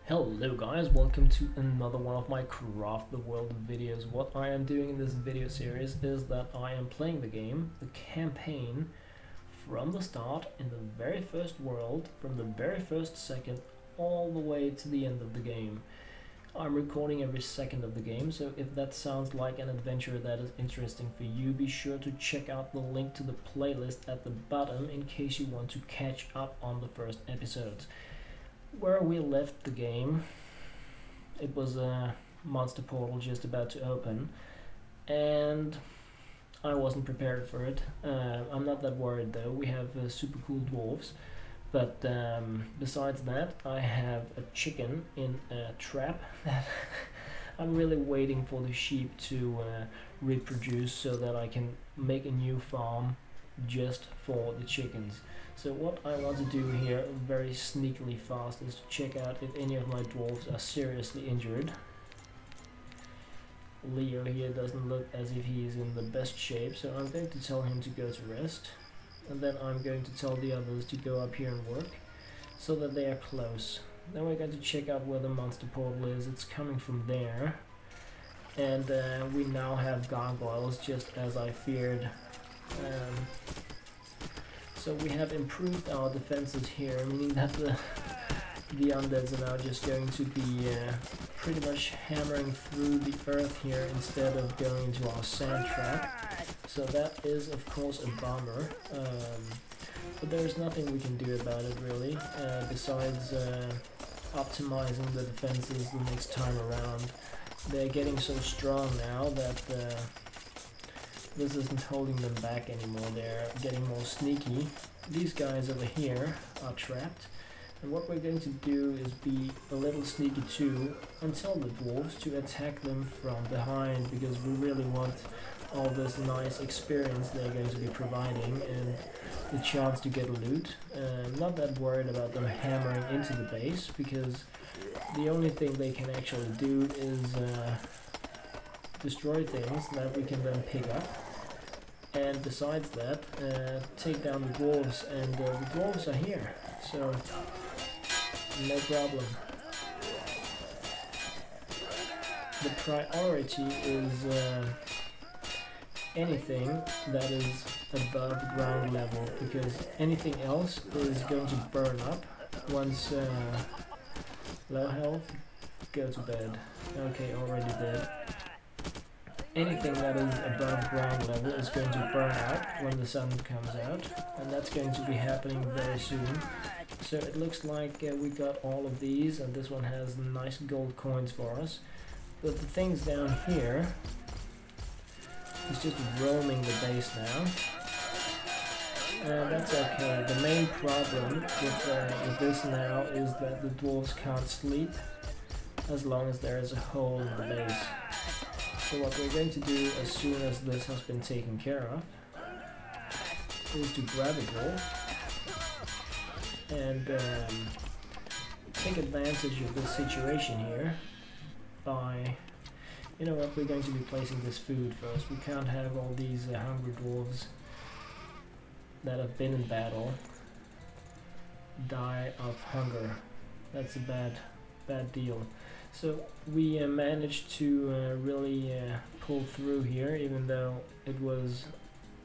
Hello guys, welcome to another one of my Craft the World videos. What I am doing in this video series is that I am playing the game, the campaign, from the start in the very first world, from the very first second, all the way to the end of the game. I'm recording every second of the game, so if that sounds like an adventure that is interesting for you, be sure to check out the link to the playlist at the bottom in case you want to catch up on the first episodes. Where we left the game, it was a monster portal just about to open, and I wasn't prepared for it. I'm not that worried though. We have super cool dwarves, but besides that, I have a chicken in a trap that I'm really waiting for the sheep to reproduce so that I can make a new farm just for the chickens. So what I want to do here very sneakily fast is to check out if any of my dwarves are seriously injured. Leo here doesn't look as if he is in the best shape, so I'm going to tell him to go to rest, and then I'm going to tell the others to go up here and work so that they are close. Then we're going to check out where the monster portal is. It's coming from there, and we now have gargoyles just as I feared. So we have improved our defenses here, meaning that the undeads are now just going to be pretty much hammering through the earth here instead of going into our sand trap. So that is of course a bummer, but there's nothing we can do about it really, besides optimizing the defenses the next time around. They're getting so strong now that this isn't holding them back anymore. They're getting more sneaky. These guys over here are trapped, and what we're going to do is be a little sneaky too and tell the dwarves to attack them from behind, because we really want all this nice experience they're going to be providing and the chance to get loot. I'm not that worried about them hammering into the base, because the only thing they can actually do is destroy things that we can then pick up, and besides that take down the dwarves, and the dwarves are here, so no problem. The priority is anything that is above ground level, because anything else is going to burn up once low health. Go to bed. Okay, already dead. Anything that is above ground level is going to burn out when the sun comes out, and that's going to be happening very soon. So it looks like we got all of these, and this one has nice gold coins for us. But the things down here is just roaming the base now. And that's okay. The main problem with this now is that the dwarves can't sleep as long as there is a hole in the base. So what we're going to do as soon as this has been taken care of is to grab a dwarf and take advantage of this situation here by, you know what, we're going to be placing this food first. We can't have all these hungry dwarves that have been in battle die of hunger. That's a bad deal. So we managed to really pull through here, even though it was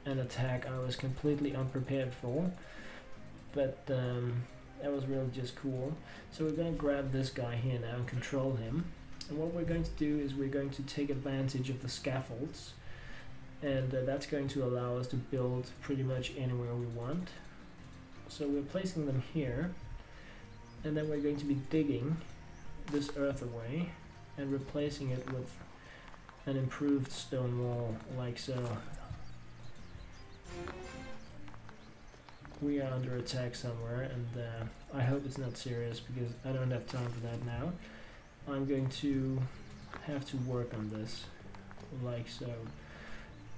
an attack I was completely unprepared for, but that was really just cool. So we're going to grab this guy here now and control him, and what we're going to do is we're going to take advantage of the scaffolds, and that's going to allow us to build pretty much anywhere we want. So we're placing them here, and then we're going to be digging this earth away and replacing it with an improved stone wall, like so. We are under attack somewhere, and I hope it's not serious, because I don't have time for that now. I'm going to have to work on this, like so.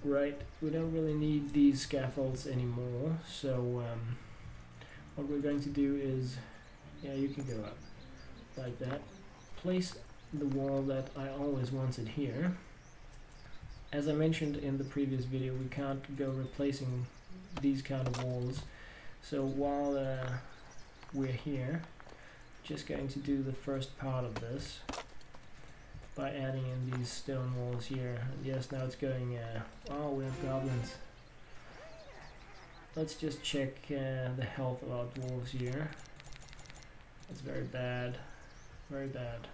Right, we don't really need these scaffolds anymore, so what we're going to do is, yeah, you can go up like that. Place the wall that I always wanted here. As I mentioned in the previous video, we can't go replacing these kind of walls, so while we're here, just going to do the first part of this by adding in these stone walls here. And yes, now it's going, oh, we have goblins. Let's just check the health of our dwarves here. It's very bad, very bad.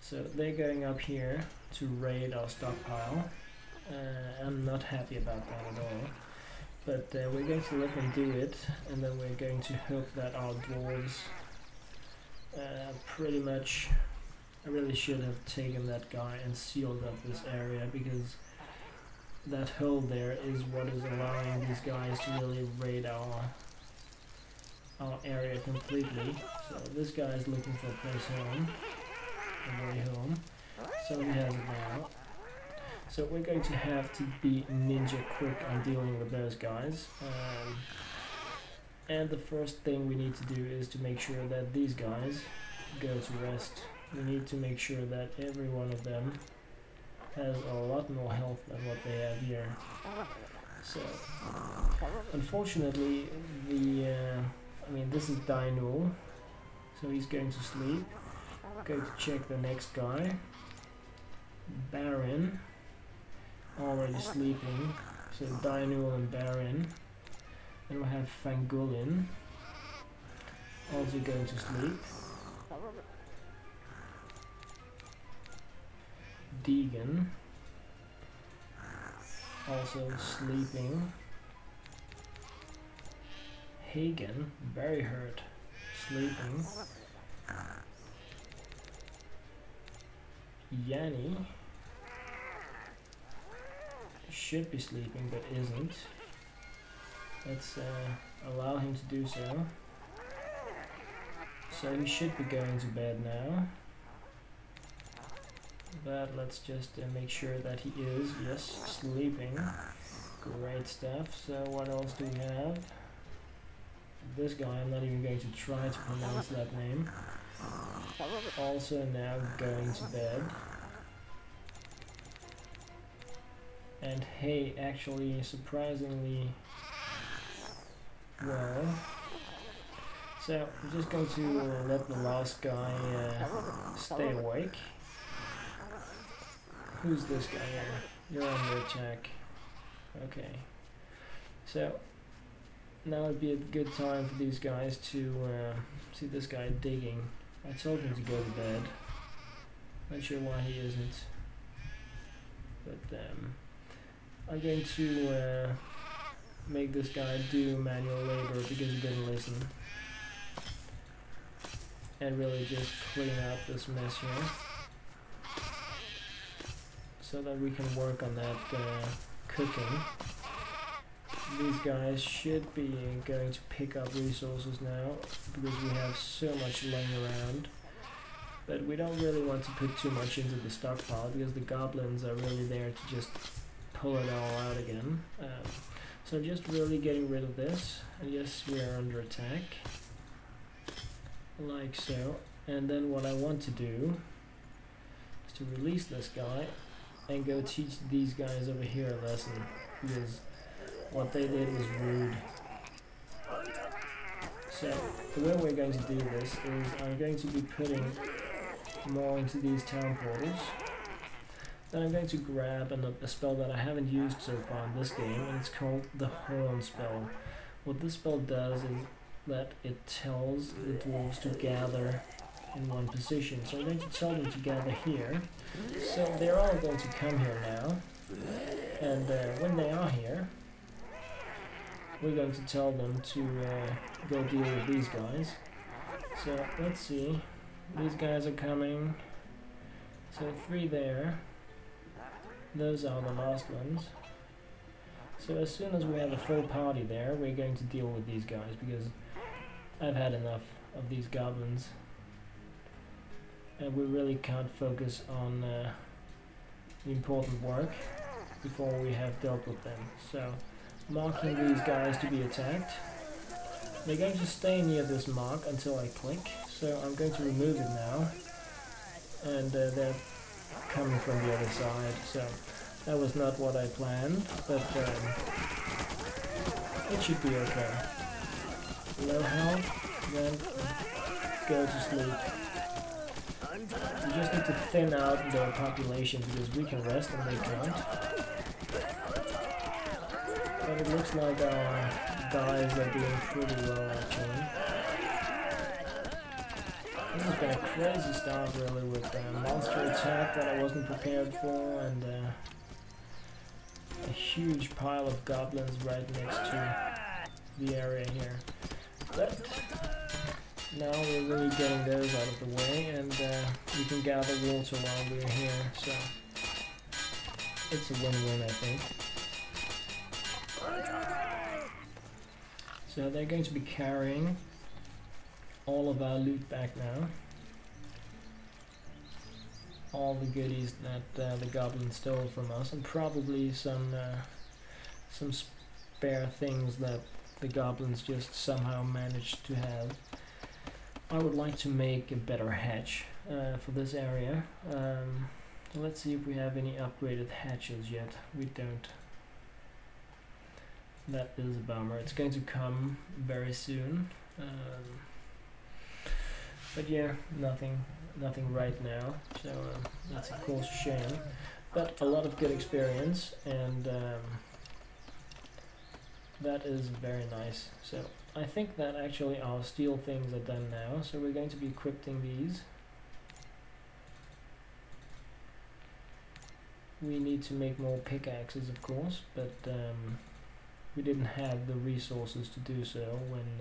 So they're going up here to raid our stockpile. I'm not happy about that at all. But we're going to let them do it, and then we're going to hope that our dwarves pretty much... I really should have taken that guy and sealed up this area, because that hole there is what is allowing these guys to really raid our area completely. So this guy is looking for a place home, a way home. So he has it now. So we're going to have to be ninja quick on dealing with those guys. And the first thing we need to do is to make sure that these guys go to rest. We need to make sure that every one of them has a lot more health than what they have here. So, unfortunately, I mean, this is Dino, so he's going to sleep. Going to check the next guy. Baron, already sleeping. So Dino and Baron. Then we have Fangulin, also going to sleep. Deegan, also sleeping. Hagen, very hurt, sleeping. Yanni should be sleeping but isn't. Let's allow him to do so. So he should be going to bed now. But let's just make sure that he is, yes, sleeping. Great stuff. So what else do we have? This guy, I'm not even going to try to pronounce that name. Also now going to bed. And hey, actually surprisingly well. So I'm just going to let the last guy stay awake. Who's this guy here? You're under attack. Okay. So now would be a good time for these guys to see this guy digging. I told him to go to bed. Not sure why he isn't. But I'm going to make this guy do manual labor because he didn't listen. And really just clean up this mess here. So that we can work on that cooking. These guys should be going to pick up resources now because we have so much laying around. But we don't really want to put too much into the stockpile because the goblins are really there to just pull it all out again. So just really getting rid of this. And yes, we are under attack. Like so. And then what I want to do is to release this guy and go teach these guys over here a lesson, because what they did was rude. So the way we're going to do this is I'm going to be putting more into these town portals. Then I'm going to grab a spell that I haven't used so far in this game, and it's called the Horn spell. What this spell does is that it tells the dwarves to gather in one position. So I'm going to tell them to gather here. So they're all going to come here now. And when they are here, we're going to tell them to go deal with these guys. So let's see. These guys are coming. So 3 there. Those are the last ones. So as soon as we have a full party there, we're going to deal with these guys because I've had enough of these goblins. And we really can't focus on the important work before we have dealt with them. So, marking these guys to be attacked. They're going to stay near this mark until I click. So I'm going to remove it now. And they're coming from the other side. So that was not what I planned, but it should be okay. Low health, then go to sleep. We just need to thin out their population because we can rest and they can't. But it looks like our guys are doing pretty well actually. This has been a crazy start really with a monster attack that I wasn't prepared for and a huge pile of goblins right next to the area here. But now we're really getting those out of the way and we can gather water while we're here, so it's a win-win I think. So they're going to be carrying all of our loot back now. All the goodies that the goblins stole from us, and probably some spare things that the goblins just somehow managed to have. I would like to make a better hatch for this area. So let's see if we have any upgraded hatches yet. We don't. That is a bummer. It's going to come very soon. But yeah, nothing right now. So that's of course a shame. But a lot of good experience, and that is very nice. So I think that actually our steel things are done now. So we're going to be equipping these. We need to make more pickaxes, of course, but we didn't have the resources to do so when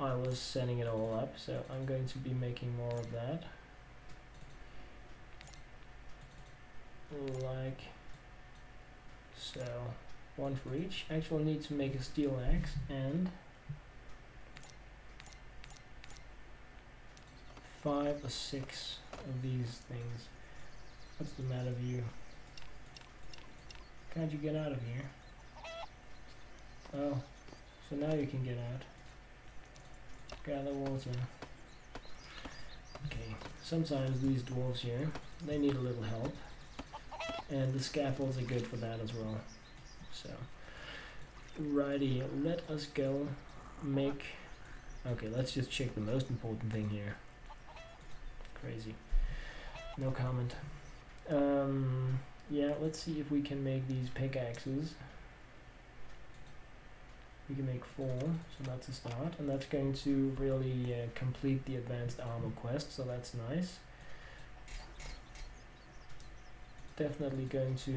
I was setting it all up, so I'm going to be making more of that. Like so. One for each. Actually need to make a steel axe and 5 or 6 of these things. What's the matter with you? Can't you get out of here? Oh, so now you can get out. Gather water. Okay, sometimes these dwarves here, they need a little help. And the scaffolds are good for that as well. So, righty, let us go make... Okay, let's just check the most important thing here. Crazy. No comment. Yeah, let's see if we can make these pickaxes. We can make 4, so that's a start, and that's going to really complete the advanced armor quest, so that's nice. Definitely going to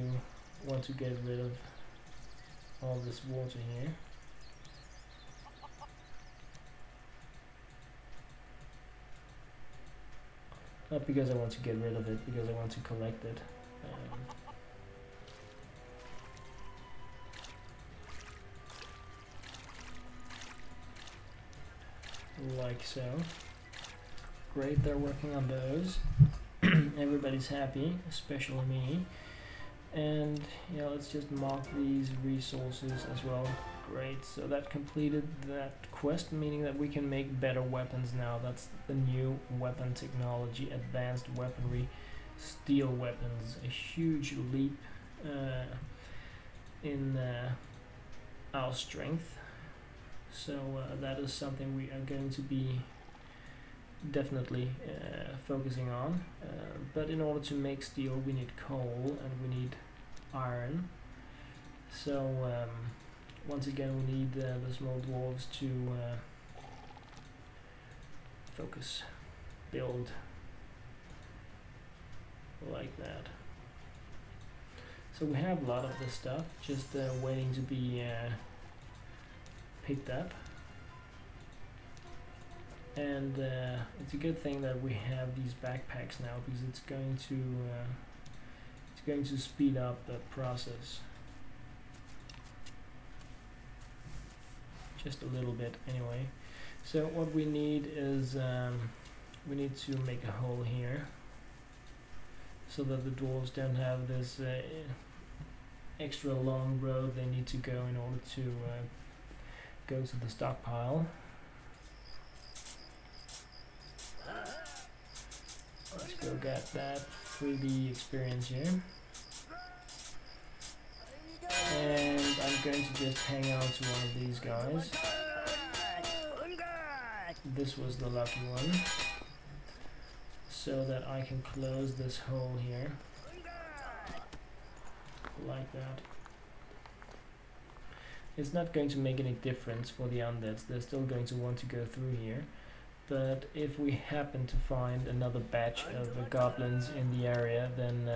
want to get rid of all this water here. Not because I want to get rid of it, because I want to collect it. Like so. Great, they're working on those. Everybody's happy, especially me. And yeah, let's just mark these resources as well. Great, so that completed that quest, meaning that we can make better weapons now. That's the new weapon technology, advanced weaponry, steel weapons. A huge leap in our strength. So that is something we are going to be definitely focusing on. But in order to make steel we need coal and we need iron. So once again we need the small dwarves to focus, build like that. So we have a lot of this stuff just waiting to be picked up. And it's a good thing that we have these backpacks now, because it's going to speed up the process just a little bit anyway. So what we need is we need to make a hole here so that the dwarves don't have this extra long road they need to go in order to go to the stockpile. Let's go get that 3D experience here. And I'm going to just hang out to one of these guys. this was the lucky one, so that I can close this hole here like that. It's not going to make any difference for the undeads, they're still going to want to go through here. But if we happen to find another batch of goblins in the area, then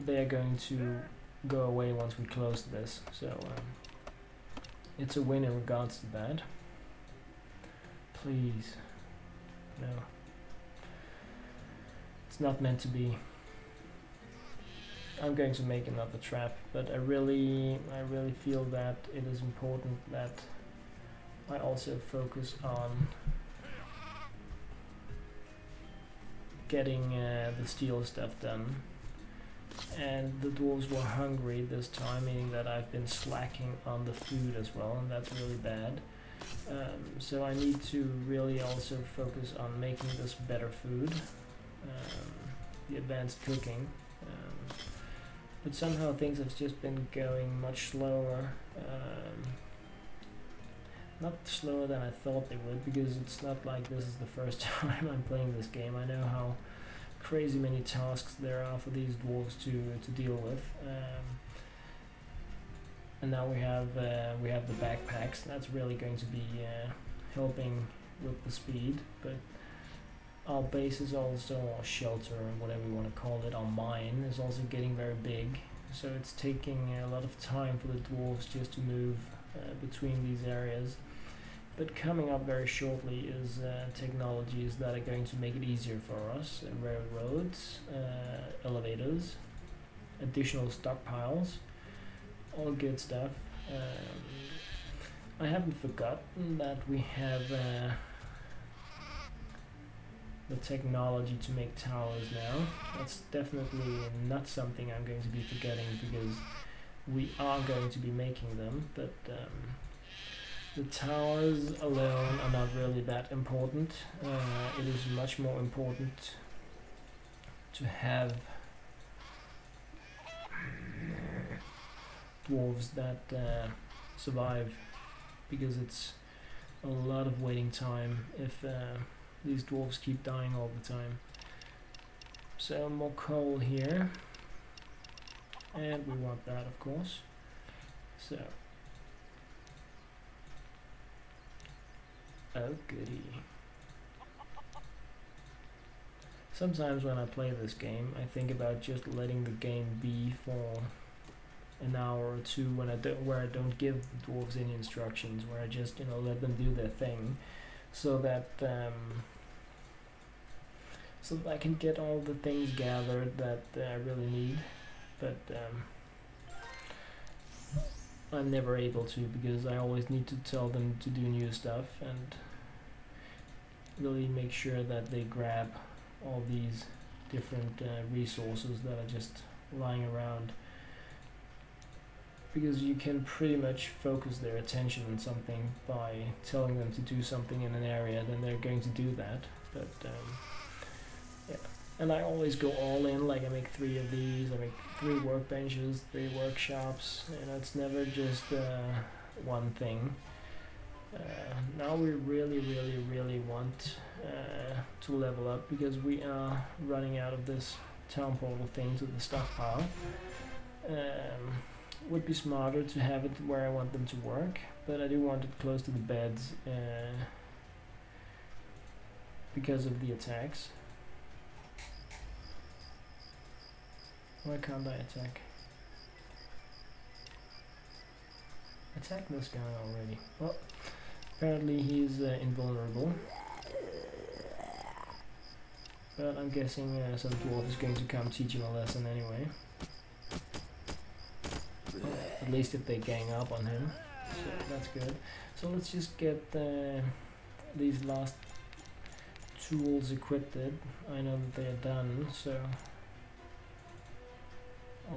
they're going to go away once we close this. So it's a win in regards to that. Please. No. It's not meant to be. I'm going to make another trap, but I really feel that it is important that I also focus on getting the steel stuff done. And the dwarves were hungry this time, meaning that I've been slacking on the food as well, and that's really bad. So I need to really also focus on making this better food, the advanced cooking. But somehow things have just been going much slower. Not slower than I thought they would, because it's not like this is the first time I'm playing this game. I know how crazy many tasks there are for these dwarves to deal with. And now we have the backpacks. That's really going to be helping with the speed. But our base is also, our shelter, or whatever you want to call it, our mine is also getting very big. So it's taking a lot of time for the dwarves just to move between these areas. But coming up very shortly is technologies that are going to make it easier for us. Railroads, elevators, additional stockpiles, all good stuff. I haven't forgotten that we have the technology to make towers now. That's definitely not something I'm going to be forgetting, because we are going to be making them, but the towers alone are not really that important. It is much more important to have dwarves that survive, because it's a lot of waiting time if these dwarves keep dying all the time. So more coal here, and we want that, of course. So, oh goody. Sometimes when I play this game, I think about just letting the game be for an hour or two, where I don't give the dwarves any instructions, where I just, you know, let them do their thing, so that I can get all the things gathered that I really need. But I'm never able to, because I always need to tell them to do new stuff and really make sure that they grab all these different resources that are just lying around, because you can pretty much focus their attention on something by telling them to do something in an area, then they're going to do that. But yeah, and I always go all in, like I make 3 of these, I make 3 workbenches, 3 workshops, and it's never just one thing. Now we really want to level up, because we are running out of this town portal thing to the stockpile. Would be smarter to have it where I want them to work, but I do want it close to the beds because of the attacks. Why can't I attack? Attack this guy already. Well, apparently he's invulnerable. But I'm guessing some dwarf is going to come teach him a lesson anyway. At least if they gang up on him. So that's good. So let's just get these last tools equipped. I know that they are done, so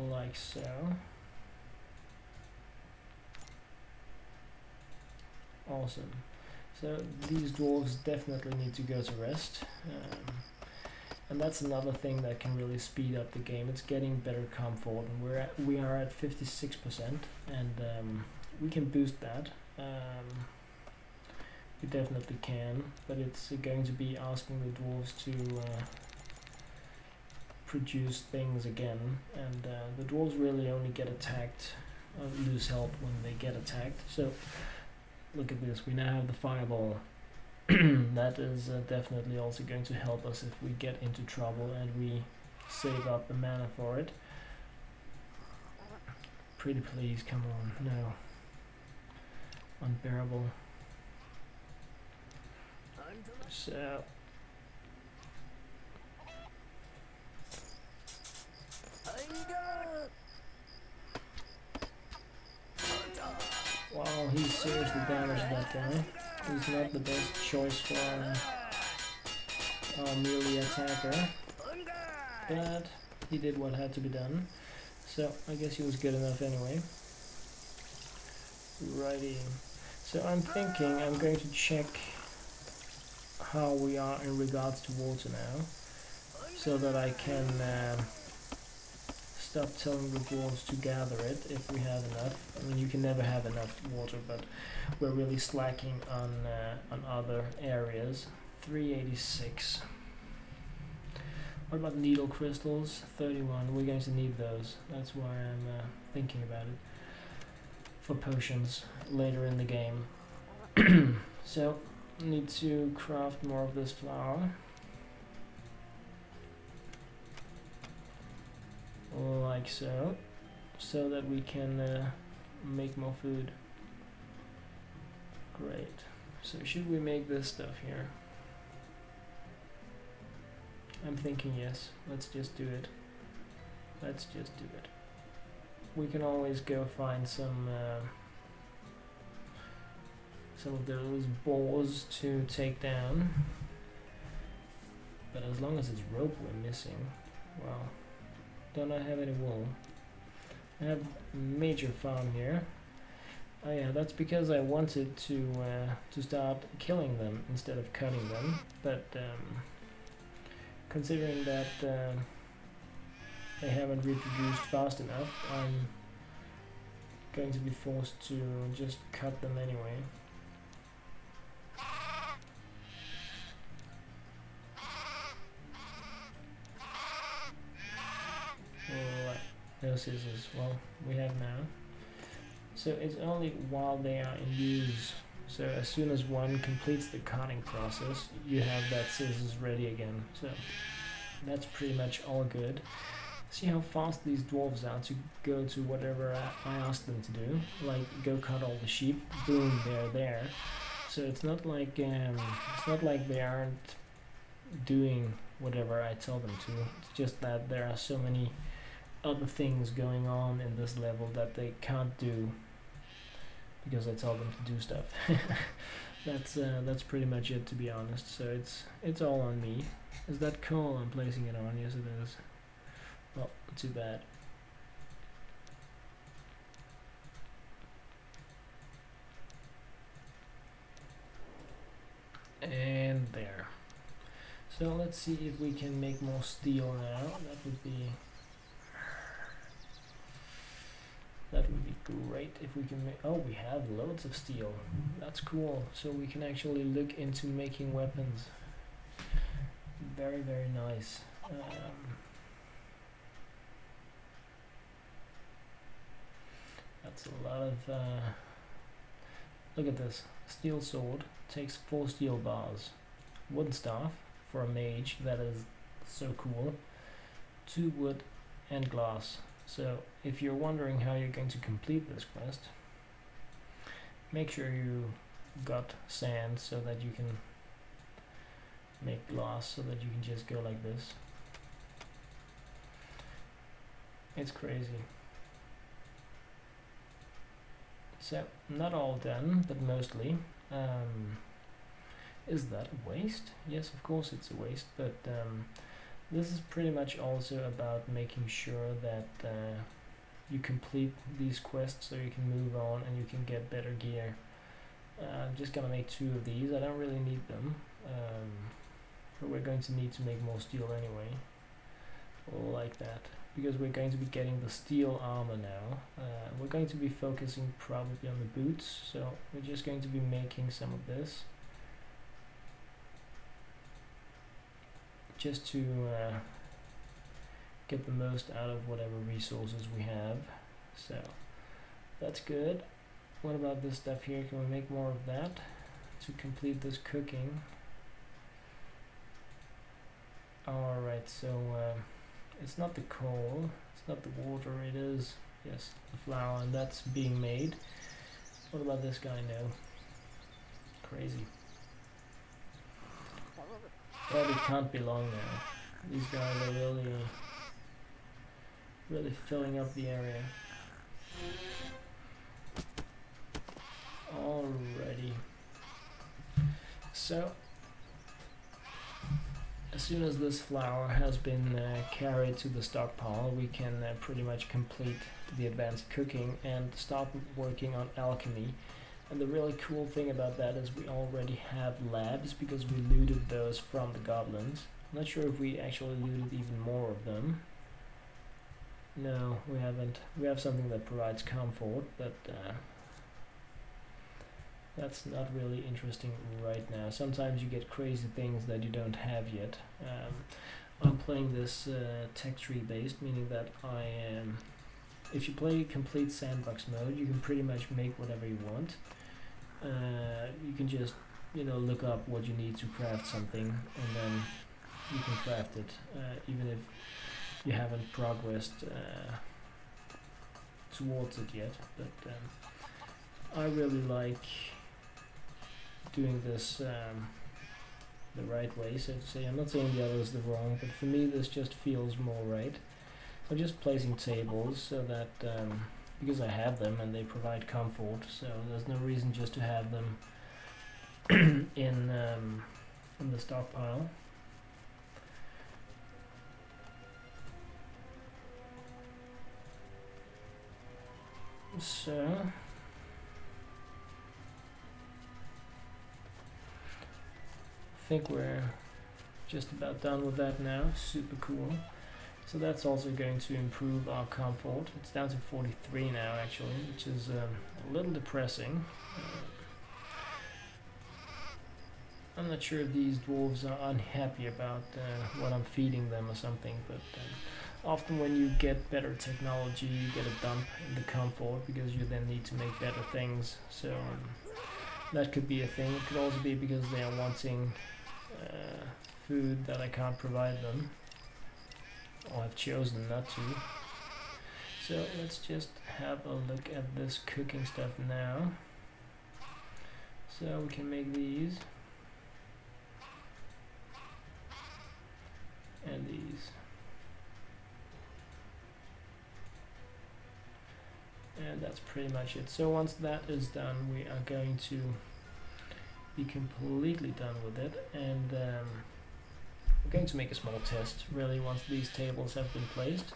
like so. Awesome. So these dwarves definitely need to go to rest. And that's another thing that can really speed up the game. It's getting better comfort, and we are at 56%, and we can boost that. You definitely can, but it's going to be asking the dwarves to produce things again, and the dwarves really only get attacked, lose health when they get attacked. So look at this, we now have the fireball. That is definitely also going to help us if we get into trouble and we save up the mana for it. Pretty please, come on, no. Unbearable. So wow, he seriously damaged that guy. He's not the best choice for our melee attacker, but he did what had to be done, so I guess he was good enough anyway. Righty, so I'm thinking I'm going to check how we are in regards to water now, so that I can stop telling the dwarves to gather it if we have enough. I mean, you can never have enough water, but we're really slacking on other areas. 386. What about needle crystals? 31. We're going to need those. That's why I'm thinking about it for potions later in the game. So need to craft more of this flour. Like so, so that we can make more food. Great. So should we make this stuff here? I'm thinking yes. Let's just do it. Let's just do it. We can always go find some of those boars to take down. But as long as it's rope we're missing, well. Don't I have any wool? I have major farm here. Oh yeah, that's because I wanted to start killing them instead of cutting them. But considering that they haven't reproduced fast enough, I'm going to be forced to just cut them anyway. No scissors. Well, we have now. So it's only while they are in use. So as soon as one completes the cutting process, you have that scissors ready again. So that's pretty much all good. See how fast these dwarves are to go to whatever I asked them to do. Like go cut all the sheep. Boom, they're there. So it's not like they aren't doing whatever I tell them to. It's just that there are so many other things going on in this level that they can't do because I tell them to do stuff. That's pretty much it, to be honest. So it's all on me. Is that coal I'm placing it on? Yes, it is. Well, too bad. And there. So let's see if we can make more steel now. That would be great if we can make. Oh, we have loads of steel. That's cool. So we can actually look into making weapons. Very, very nice. That's a lot of. Look at this. Steel sword takes 4 steel bars. Wooden staff for a mage. That is so cool. 2 wood and glass. So if you're wondering how you're going to complete this quest, make sure you got sand so that you can make glass, so that you can just go like this. It's crazy. So not all done, but mostly. Is that a waste? Yes, of course it's a waste, but this is pretty much also about making sure that you complete these quests so you can move on and you can get better gear. I'm just gonna make 2 of these. I don't really need them, but we're going to need to make more steel anyway, like that, because we're going to be getting the steel armor now. We're going to be focusing probably on the boots, so we're just going to be making some of this. just to get the most out of whatever resources we have. So that's good. What about this stuff here? Can we make more of that to complete this cooking? Alright, so it's not the coal, it's not the water, it is, yes, the flour, and that's being made. What about this guy now? Crazy. But it can't be long now. These guys are really filling up the area. Alrighty. So as soon as this flour has been carried to the stockpile, we can pretty much complete the advanced cooking and start working on alchemy. And the really cool thing about that is we already have labs because we looted those from the goblins. I'm not sure if we actually looted even more of them. No, we haven't. We have something that provides comfort, but that's not really interesting right now. Sometimes you get crazy things that you don't have yet. I'm playing this tech tree based, meaning that if you play complete sandbox mode, you can pretty much make whatever you want. You can just, look up what you need to craft something, and then you can craft it, even if you haven't progressed towards it yet. But I really like doing this the right way, so to say. I'm not saying the other is the wrong, but for me this just feels more right. I'm just placing tables so that because I have them and they provide comfort, so there's no reason just to have them in the stockpile. So I think we're just about done with that now. Super cool. So that's also going to improve our comfort. It's down to 43 now actually, which is a little depressing. I'm not sure if these dwarves are unhappy about what I'm feeding them or something, but often when you get better technology, you get a dump in the comfort because you then need to make better things. So that could be a thing. It could also be because they are wanting food that I can't provide them, or have chosen not to. So let's just have a look at this cooking stuff now. So we can make these and these, and that's pretty much it. So once that is done, we are going to be completely done with it, and we're going to make a small test really once these tables have been placed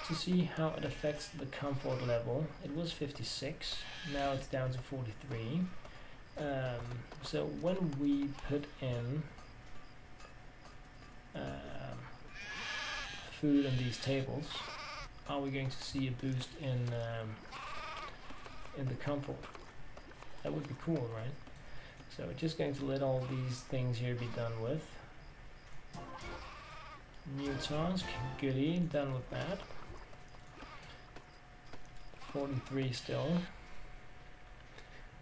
to see how it affects the comfort level. It was 56, now it's down to 43. So when we put in food on these tables, are we going to see a boost in the comfort? That would be cool, right? So we're just going to let all these things here be done with. New task, goodie, done with that. 43 still.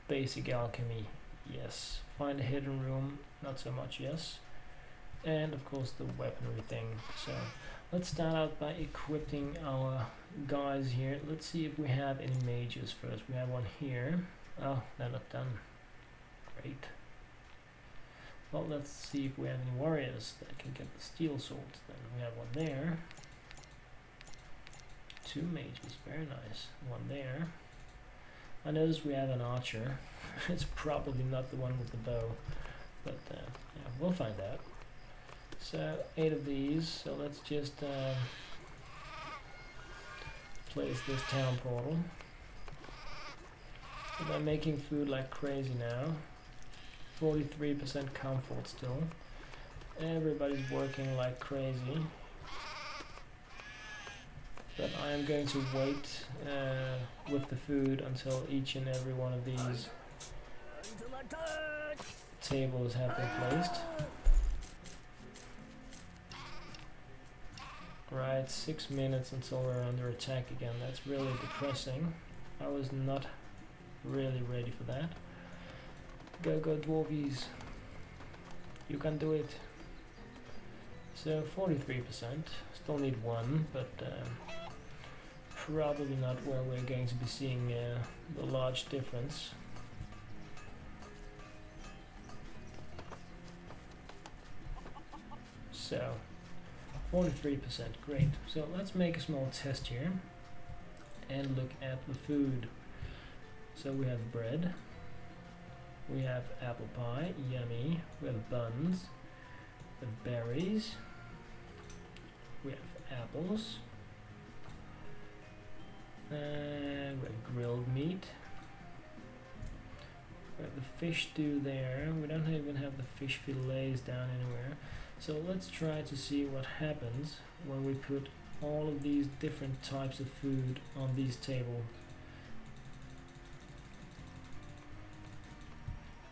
Basic alchemy, yes. Find a hidden room, not so much, yes. And of course the weaponry thing. So let's start out by equipping our guys here. Let's see if we have any mages first. We have one here. Oh, they're not done. Great. Well, let's see if we have any warriors that can get the steel swords. Then we have one there. 2 mages, very nice. One there. I notice we have an archer. It's probably not the one with the bow, but yeah, we'll find out. So 8 of these. So let's just place this town portal. So they're making food like crazy now. 43% comfort still. Everybody's working like crazy. But I am going to wait with the food until each and every one of these tables have been placed. Right, 6 minutes until we're under attack again. That's really depressing. I was not really ready for that. Go, go, dwarvies. You can do it. So 43%. Still need one, but probably not where we're going to be seeing the large difference. So 43%, great. So let's make a small test here and look at the food. So we have bread, we have apple pie, yummy, we have buns, we have berries, we have apples, and we have grilled meat, we have the fish stew there. We don't even have the fish fillets down anywhere. So let's try to see what happens when we put all of these different types of food on these tables.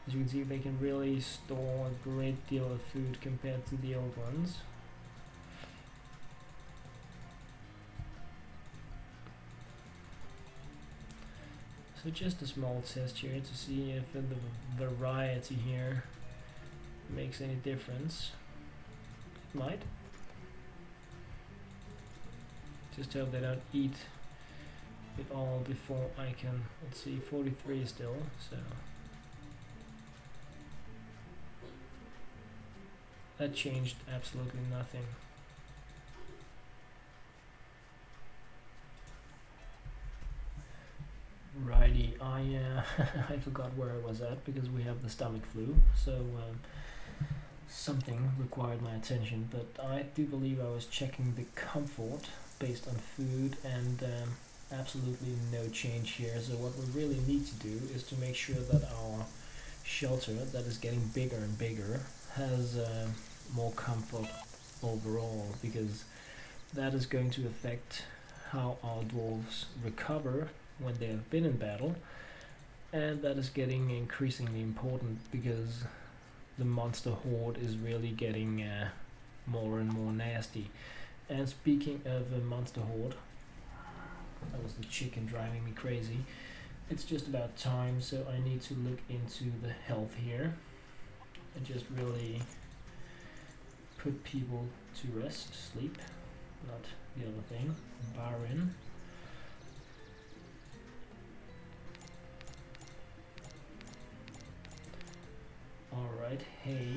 As you can see, they can really store a great deal of food compared to the old ones. So just a small test here to see if the variety here makes any difference. It might. Just hope they don't eat it all before I can. Let's see, 43 still, so that changed absolutely nothing. Righty, I forgot where I was at because we have the stomach flu, so something required my attention, but I do believe I was checking the comfort based on food, and absolutely no change here. So what we really need to do is to make sure that our shelter, that is getting bigger and bigger, has more comfort overall, because that is going to affect how our dwarves recover when they have been in battle, and that is getting increasingly important because the monster horde is really getting more and more nasty. And speaking of a monster horde, that was the chicken driving me crazy. It's just about time, so I need to look into the health here and just really put people to rest, sleep, not the other thing. Barin. Alright, hay.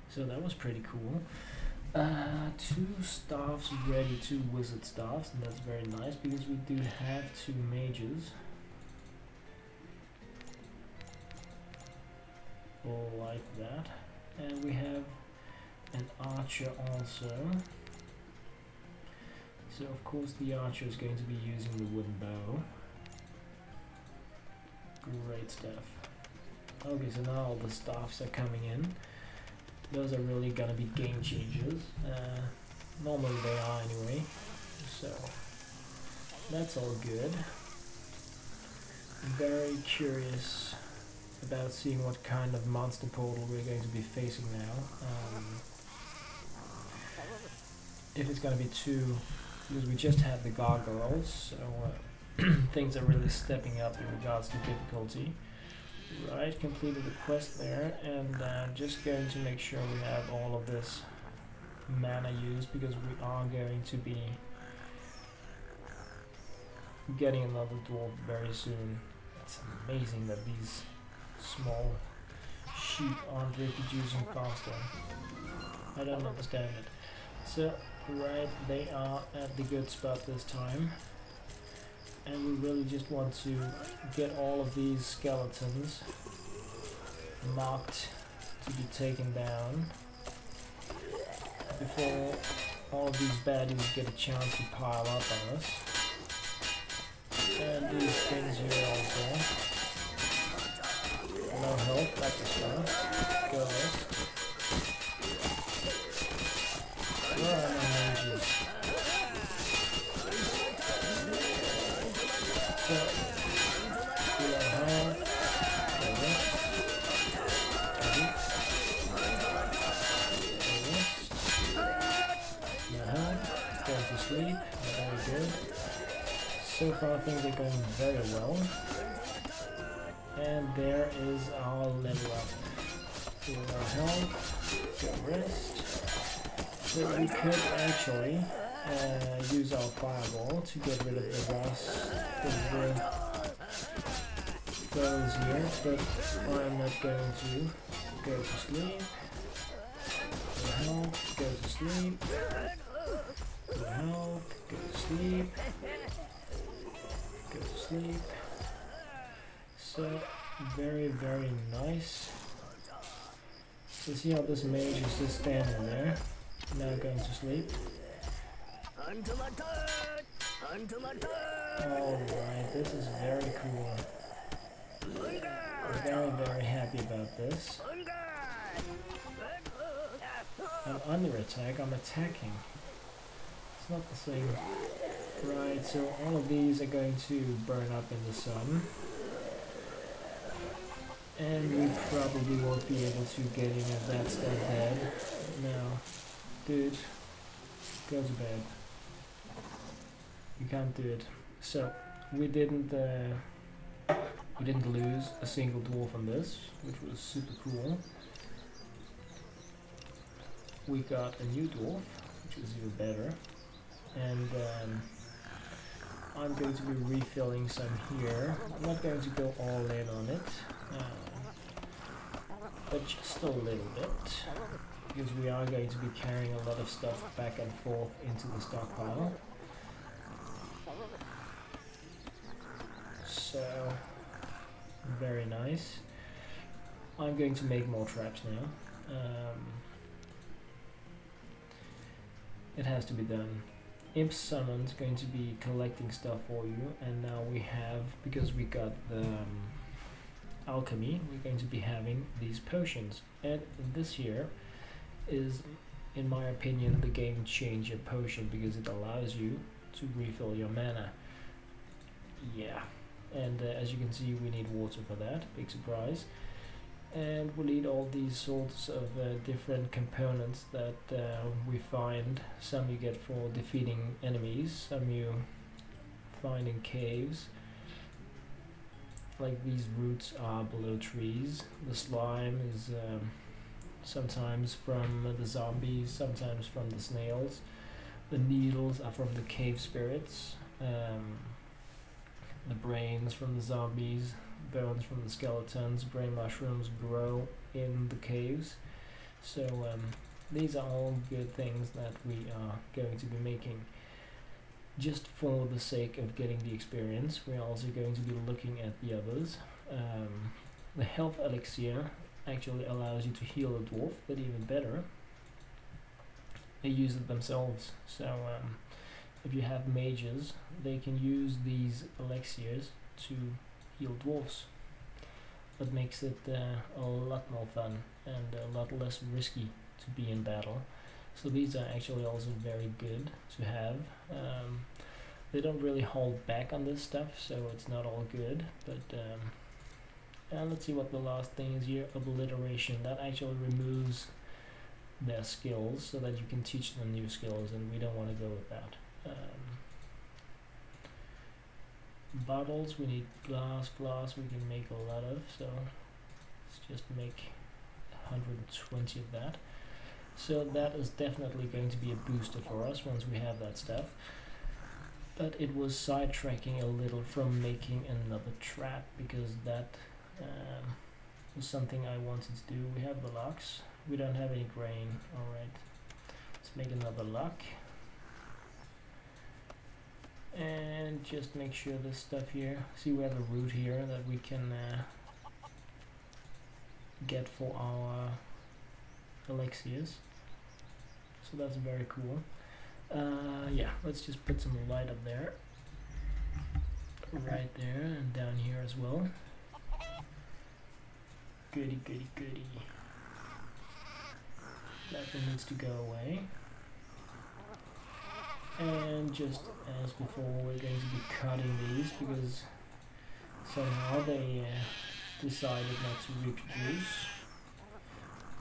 So that was pretty cool. 2 staffs ready, 2 wizard staffs, and that's very nice because we do have 2 mages. Like that. And we have an archer also. So of course the archer is going to be using the wooden bow. Great stuff. Okay, so now all the staffs are coming in. Those are really gonna be game changers. Normally they are anyway. So that's all good. I'm very curious about seeing what kind of monster portal we're going to be facing now. If it's gonna be too, because we just had the gargoyles, so things are really stepping up in regards to difficulty. Right, completed the quest there, and just going to make sure we have all of this mana used, because we are going to be getting another dwarf very soon. It's amazing that these small sheep aren't reproducing faster. I don't understand it. So, right, they are at the good spot this time. And we really just want to get all of these skeletons marked to be taken down before all of these baddies get a chance to pile up on us. And these things here also. No help, that's a stuff. Go this. Where are my mages? So, we have her, so far things are going very well. And there is our level up. Heal our health, good rest. So we could actually use our fireball to get rid of the grass those here, but I'm not going to. Go to sleep. Health, go to sleep. Health, go to sleep. Go to sleep. So very, very nice. So see how this mage is just standing there, now going to sleep. Alright, this is very cool. I'm very, very happy about this. I'm under attack, I'm attacking. It's not the same. Right, so all of these are going to burn up in the sun. And we probably won't be able to get any of that stuff dead. No. Dude, go to bed. You can't do it. So, we didn't lose a single dwarf on this, which was super cool. We got a new dwarf, which is even better. And I'm going to be refilling some here. I'm not going to go all in on it, but just a little bit, because we are going to be carrying a lot of stuff back and forth into the stockpile. So, very nice. I'm going to make more traps now. It has to be done. Imp Summon's going to be collecting stuff for you, and now we have, because we got the alchemy, we're going to be having these potions. And this here is, in my opinion, the game changer potion, because it allows you to refill your mana. Yeah, and as you can see, we need water for that, big surprise. And we need all these sorts of different components that we find. Some you get for defeating enemies, some you find in caves. Like these roots are below trees. The slime is sometimes from the zombies, sometimes from the snails. The needles are from the cave spirits. The brains from the zombies. Bones from the skeletons. Brain mushrooms grow in the caves. So these are all good things that we are going to be making just for the sake of getting the experience. We're also going to be looking at the others. The health elixir actually allows you to heal a dwarf, but even better, they use it themselves. So if you have mages, they can use these elixirs to heal dwarves. That makes it a lot more fun and a lot less risky to be in battle. So these are actually also very good to have. They don't really hold back on this stuff, so it's not all good, but and let's see what the last thing is here. Obliteration. That actually removes their skills so that you can teach them new skills, and we don't want to go with that. Bottles, we need glass we can make a lot of, so let's just make 120 of that. So that is definitely going to be a booster for us once we have that stuff. But it was sidetracking a little from making another trap, because that was something I wanted to do. We have the locks, we don't have any grain. Alright, let's make another lock. And just make sure this stuff here, see we have a root here that we can get for our elixirs, so that's very cool. Yeah, let's just put some light up there, right there, and down here as well. Goody goody goody. That one needs to go away. And just as before, we're going to be cutting these because somehow they decided not to reproduce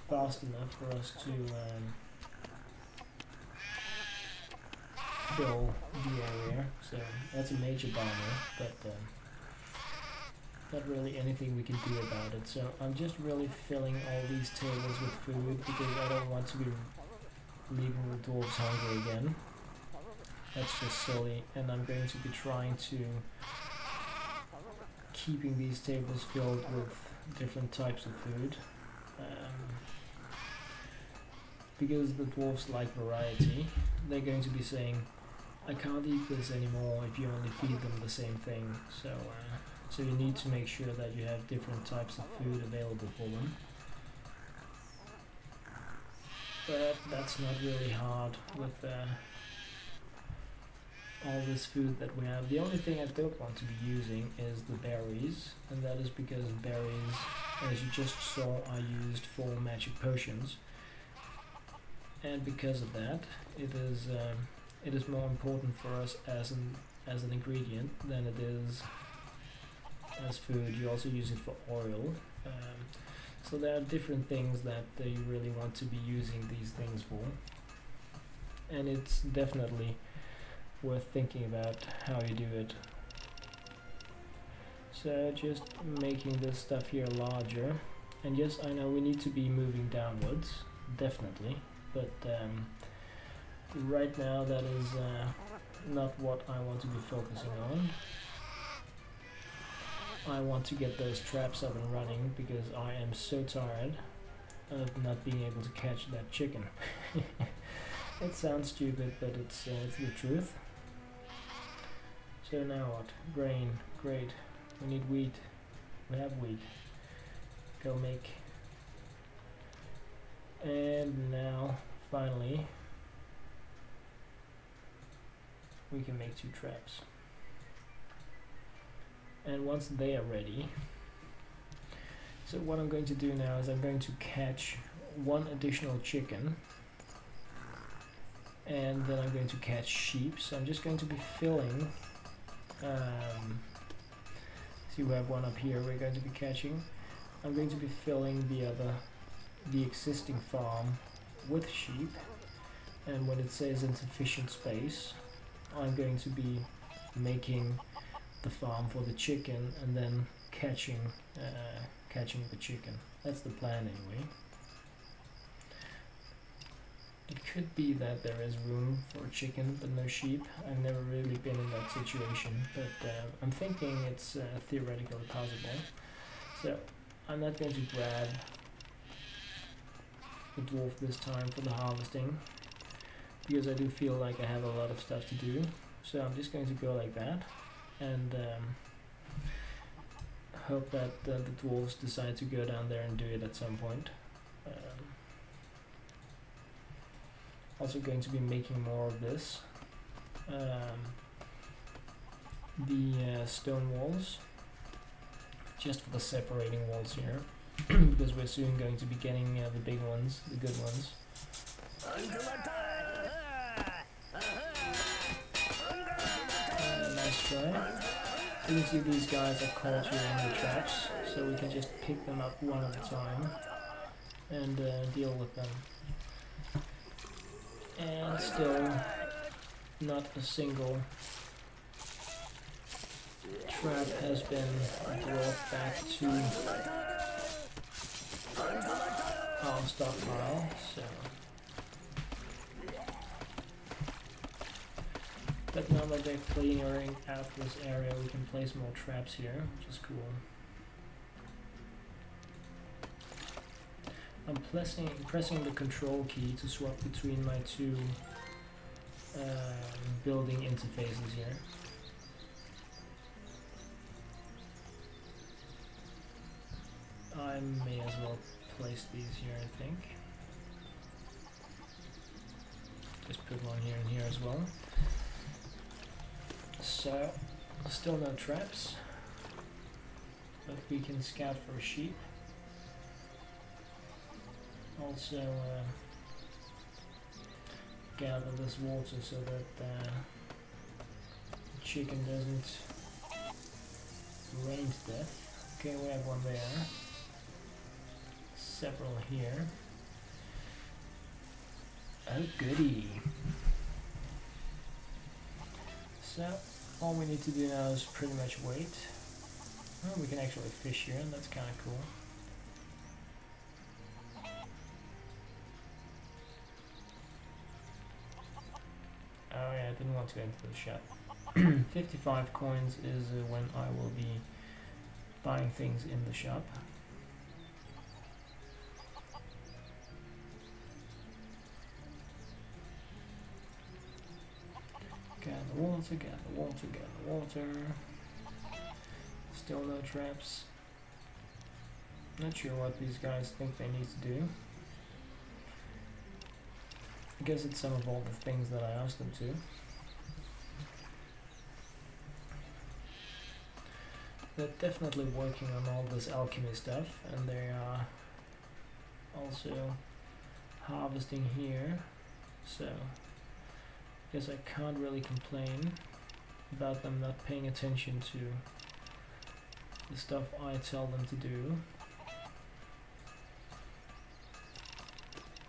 fast enough for us to fill the area. So that's a major bummer, but not really anything we can do about it. So I'm just really filling all these tables with food because I don't want to be leaving the dwarves hungry again. That's just silly, and I'm going to be trying to keeping these tables filled with different types of food, because the dwarves like variety. They're going to be saying, I can't eat this anymore if you only feed them the same thing, so you need to make sure that you have different types of food available for them. But that's not really hard with all this food that we have. The only thing I don't want to be using is the berries, and that is because berries, as you just saw, are used for magic potions, and because of that, it is more important for us as an ingredient than it is as food. You also use it for oil, so there are different things that you really want to be using these things for, and it's definitely worth thinking about how you do it. So just making this stuff here larger, and yes, I know we need to be moving downwards, definitely, but right now that is not what I want to be focusing on. I want to get those traps up and running because I am so tired of not being able to catch that chicken. It sounds stupid, but it's the truth. So now what? Grain, great. We need wheat. We have wheat. Go make. And now, finally, we can make 2 traps. And once they are ready, so what I'm going to do now is I'm going to catch 1 additional chicken, and then I'm going to catch sheep. So I'm just going to be filling, see, we have 1 up here we're going to be catching. I'm going to be filling the existing farm with sheep, and when it says insufficient space, I'm going to be making the farm for the chicken and then catching the chicken. That's the plan anyway. It could be that there is room for chicken but no sheep. I've never really been in that situation, but I'm thinking it's theoretically possible. So I'm not going to grab the dwarf this time for the harvesting because I do feel like I have a lot of stuff to do. So I'm just going to go like that and hope that the dwarves decide to go down there and do it at some point. Also going to be making more of this. The stone walls, just for the separating walls here, because we're soon going to be getting the big ones, the good ones. Nice try. You can see these guys are caught here in the traps, so we can just pick them up one at a time and deal with them. And still not a single trap has been brought back to our stockpile, so. But now that they're clearing out this area, we can place more traps here, which is cool. I'm pressing the control key to swap between my 2 building interfaces here. I may as well place these here, I think. Just put one here and here as well. So, still no traps, but we can scout for a sheep. Also gather this water so that the chicken doesn't rain to death. Okay, we have one there. Several here. Oh goody. So all we need to do now is pretty much wait. Oh, we can actually fish here, and that's kind of cool. Oh yeah, I didn't want to enter the shop. 55 coins is when I will be buying things in the shop. Gather water, gather water, gather water. Still no traps. Not sure what these guys think they need to do. I guess it's some of all the things that I asked them to. They're definitely working on all this alchemy stuff, and they are also harvesting here, so I guess I can't really complain about them not paying attention to the stuff I tell them to do.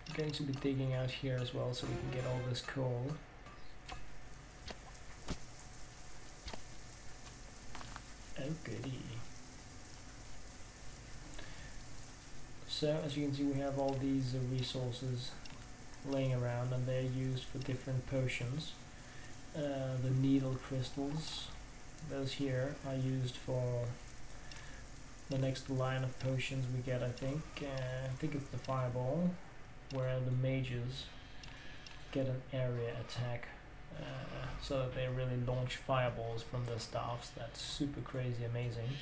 I'm going to be digging out here as well so we can get all this coal. Oh goody. So as you can see, we have all these resources laying around, and they're used for different potions. The needle crystals, those here, are used for the next line of potions we get, I think. I think it's the fireball, where the mages get an area attack, so that they really launch fireballs from their staffs. That's super crazy amazing.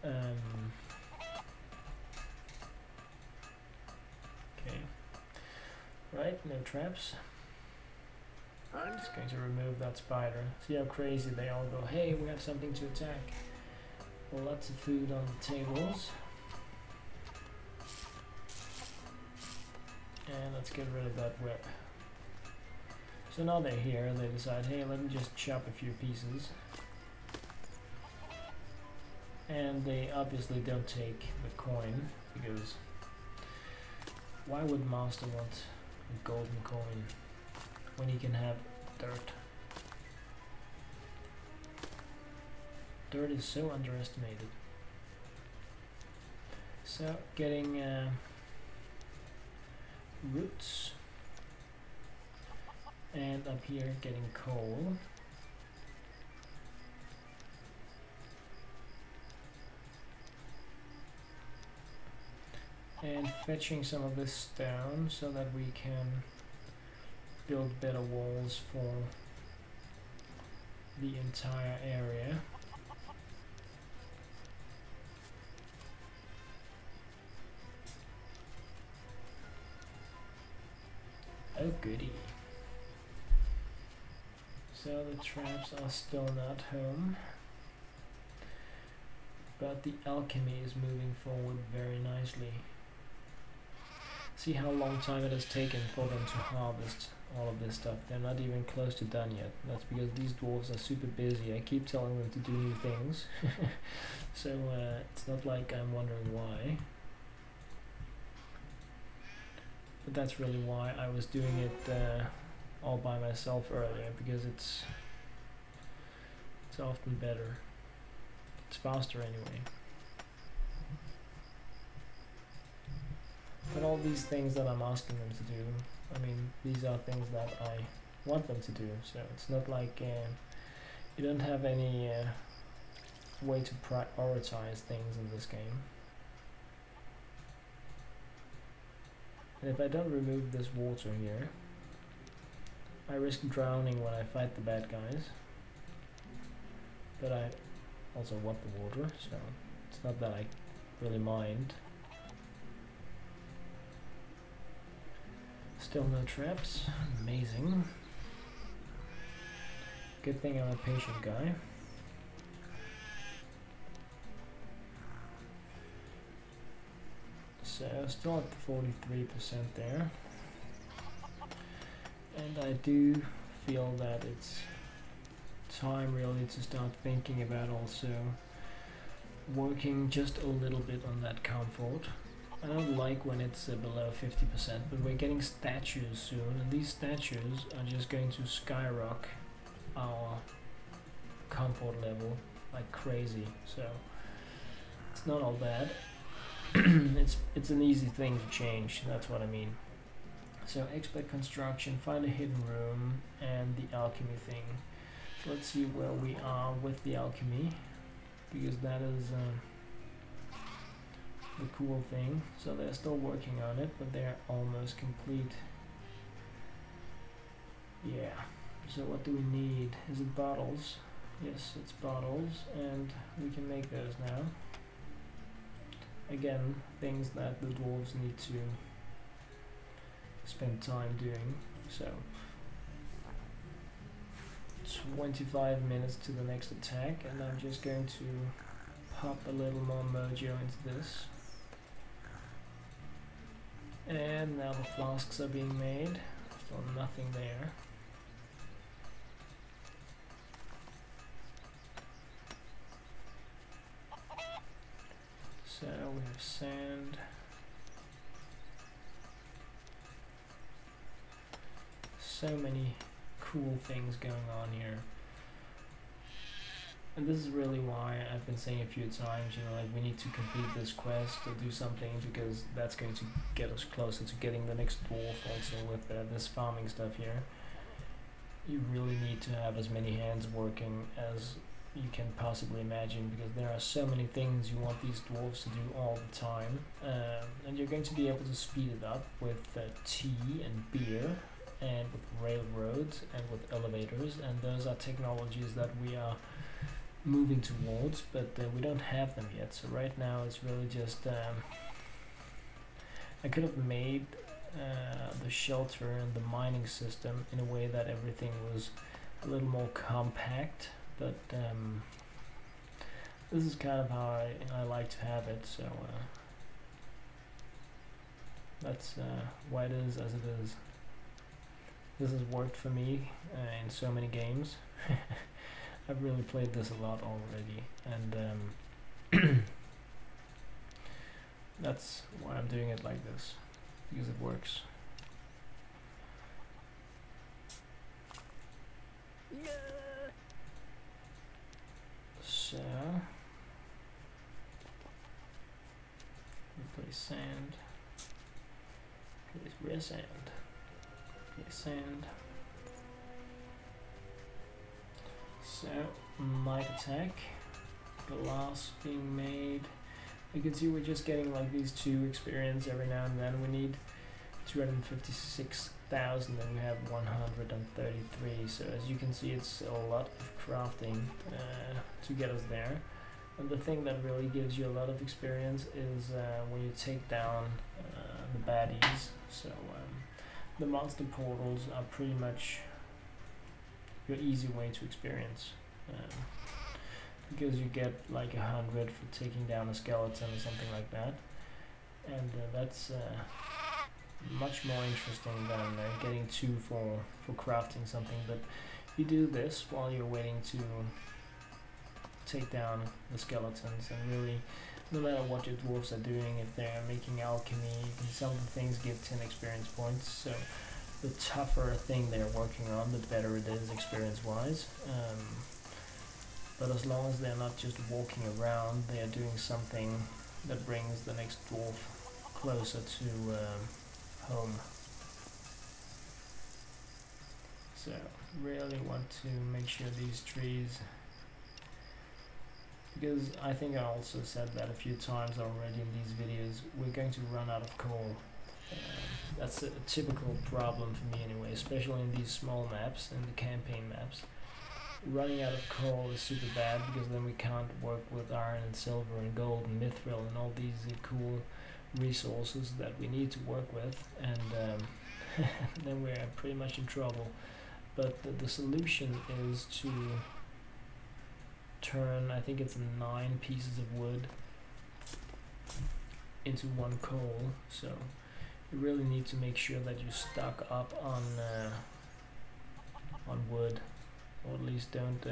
Okay, right, no traps. I'm just going to remove that spider. See how crazy they all go. Hey, we have something to attack. Lots of food on the tables. And let's get rid of that web. So now they're here, and they decide, hey, let me just chop a few pieces. And they obviously don't take the coin, because why would Master want a golden coin when he can have dirt? Dirt is so underestimated. So getting roots, and up here getting coal. And fetching some of this stone so that we can build better walls for the entire area. Oh goody. So the traps are still not home, but the alchemy is moving forward very nicely. See how long time it has taken for them to harvest all of this stuff. They're not even close to done yet. That's because these dwarves are super busy. I keep telling them to do new things. So it's not like I'm wondering why. But that's really why I was doing it all by myself earlier, because it's often better. It's faster anyway. But all these things that I'm asking them to do, I mean, these are things that I want them to do, so it's not like you don't have any way to prioritize things in this game. And if I don't remove this water here, I risk drowning when I fight the bad guys. But I also want the water, so it's not that I really mind. Still no traps. Amazing. Good thing I'm a patient guy. So still at the 43% there. And I do feel that it's time really to start thinking about also working just a little bit on that comfort. I don't like when it's below 50%, but we're getting statues soon, and these statues are just going to skyrocket our comfort level like crazy, so it's not all bad. It's an easy thing to change, that's what I mean. So expert construction, find a hidden room, and the alchemy thing. So let's see where we are with the alchemy, because that is the cool thing. So they're still working on it, but they're almost complete. Yeah, so what do we need? Is it bottles? Yes, it's bottles, and we can make those now. Again, things that the dwarves need to spend time doing. So 25 minutes to the next attack, and I'm just going to pop a little more mojo into this. And now the flasks are being made. Still nothing there. So we have sand. So many cool things going on here. And this is really why I've been saying a few times, you know, like we need to complete this quest or do something, because that's going to get us closer to getting the next dwarf. Also with this farming stuff here, you really need to have as many hands working as you can possibly imagine, because there are so many things you want these dwarves to do all the time, and you're going to be able to speed it up with tea and beer, and with railroads and with elevators, and those are technologies that we are moving towards, but we don't have them yet. So right now it's really just I could have made the shelter and the mining system in a way that everything was a little more compact, but this is kind of how I like to have it, so that's why it is as it is. This has worked for me in so many games. I've really played this a lot already, and that's why I'm doing it like this, because it works. So replace sand, replace rare sand, replace sand. So might attack, glass being made. You can see we're just getting like these 2 experience every now and then. We need 256,000 and we have 133. So as you can see, it's a lot of crafting to get us there. And the thing that really gives you a lot of experience is when you take down the baddies. So the monster portals are pretty much your easy way to experience, because you get like 100 for taking down a skeleton or something like that, and that's much more interesting than getting 2 for crafting something. But you do this while you're waiting to take down the skeletons, and really no matter what your dwarves are doing, if they're making alchemy, some of the things give 10 experience points, so the tougher thing they're working on, the better it is experience-wise. But as long as they're not just walking around, they are doing something that brings the next dwarf closer to home. So really want to make sure these trees, because I think I also said that a few times already in these videos, we're going to run out of coal. That's a typical problem for me anyway, especially in these small maps and the campaign maps. Running out of coal is super bad, because then we can't work with iron and silver and gold and mithril and all these cool resources that we need to work with, and then we're pretty much in trouble. But the solution is to turn, I think it's 9 pieces of wood into 1 coal, so you really need to make sure that you stock up on wood, or at least don't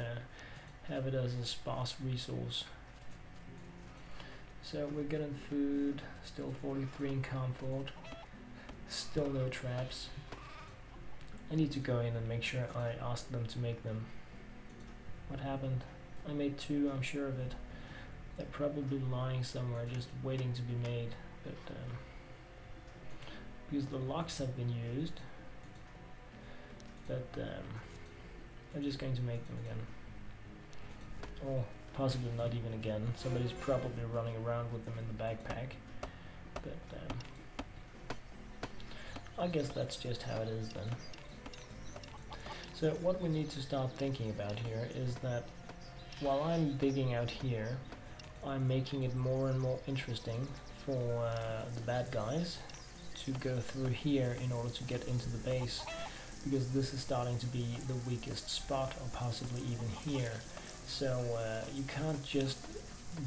have it as a sparse resource. So we're getting food, still 43 in comfort, still no traps. I need to go in and make sure I ask them to make them. What happened? I made 2, I'm sure of it. They're probably lying somewhere, just waiting to be made. But because the locks have been used, but I'm just going to make them again. Or possibly not even again. Somebody's probably running around with them in the backpack. But I guess that's just how it is then. So what we need to start thinking about here is that while I'm digging out here, I'm making it more and more interesting for the bad guys to go through here in order to get into the base, because this is starting to be the weakest spot, or possibly even here. So you can't just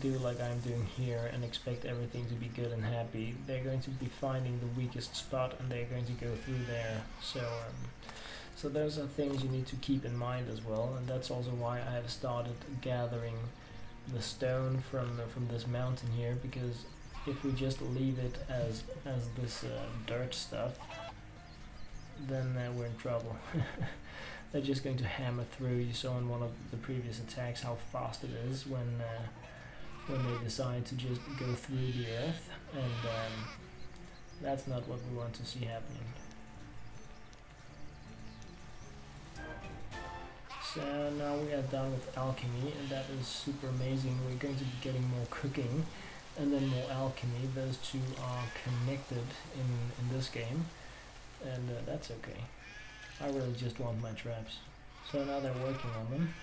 do like I'm doing here and expect everything to be good and happy. They're going to be finding the weakest spot and they're going to go through there. So those are things you need to keep in mind as well, and that's also why I have started gathering the stone from this mountain here, because if we just leave it as this dirt stuff, then we're in trouble. They're just going to hammer through. You saw in one of the previous attacks how fast it is when they decide to just go through the earth, and that's not what we want to see happening. So now we are done with alchemy, and that is super amazing. We're going to be getting more cooking and then more alchemy. Those two are connected in this game, and that's okay. I really just want my traps. So now they're working on them.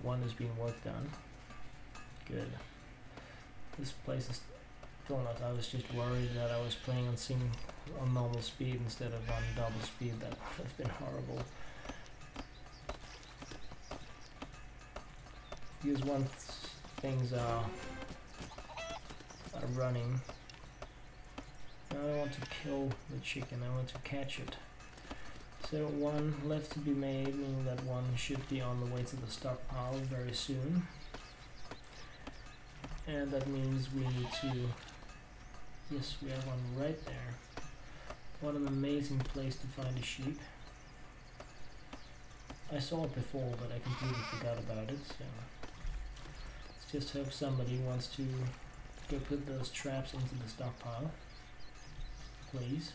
One is being worked on. Good. This place is still not. I was just worried that I was playing on normal speed instead of on double speed. That would have been horrible. Because once things are running, I don't want to kill the chicken, I want to catch it. So one left to be made, meaning that one should be on the way to the stockpile very soon. And that means we need to... Yes, we have one right there. What an amazing place to find a sheep. I saw it before, but I completely forgot about it, so... Let's just hope somebody wants to go put those traps into the stockpile. Please.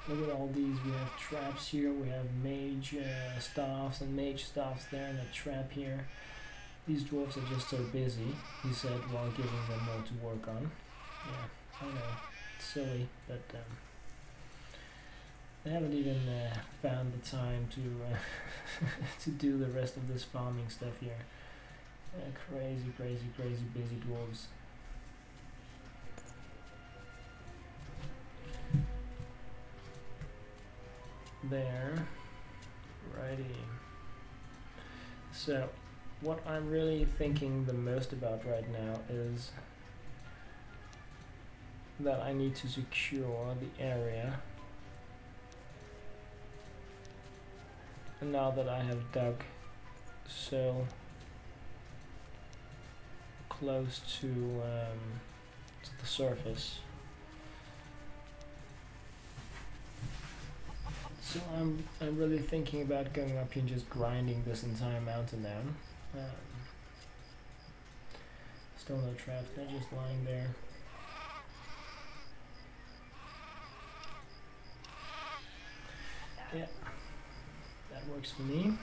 Look at all these. We have traps here, we have mage staffs and mage staffs there, and a trap here. These dwarves are just so busy, he said, while giving them more to work on. Yeah, I know, it's silly, but they haven't even found the time to to do the rest of this farming stuff here. Crazy, crazy, crazy busy dwarves. There, righty. So, what I'm really thinking the most about right now is that I need to secure the area. And now that I have dug so close to the surface, so I'm really thinking about going up here and just grinding this entire mountain down. Still no traps, they're just lying there. Yeah, that works for me.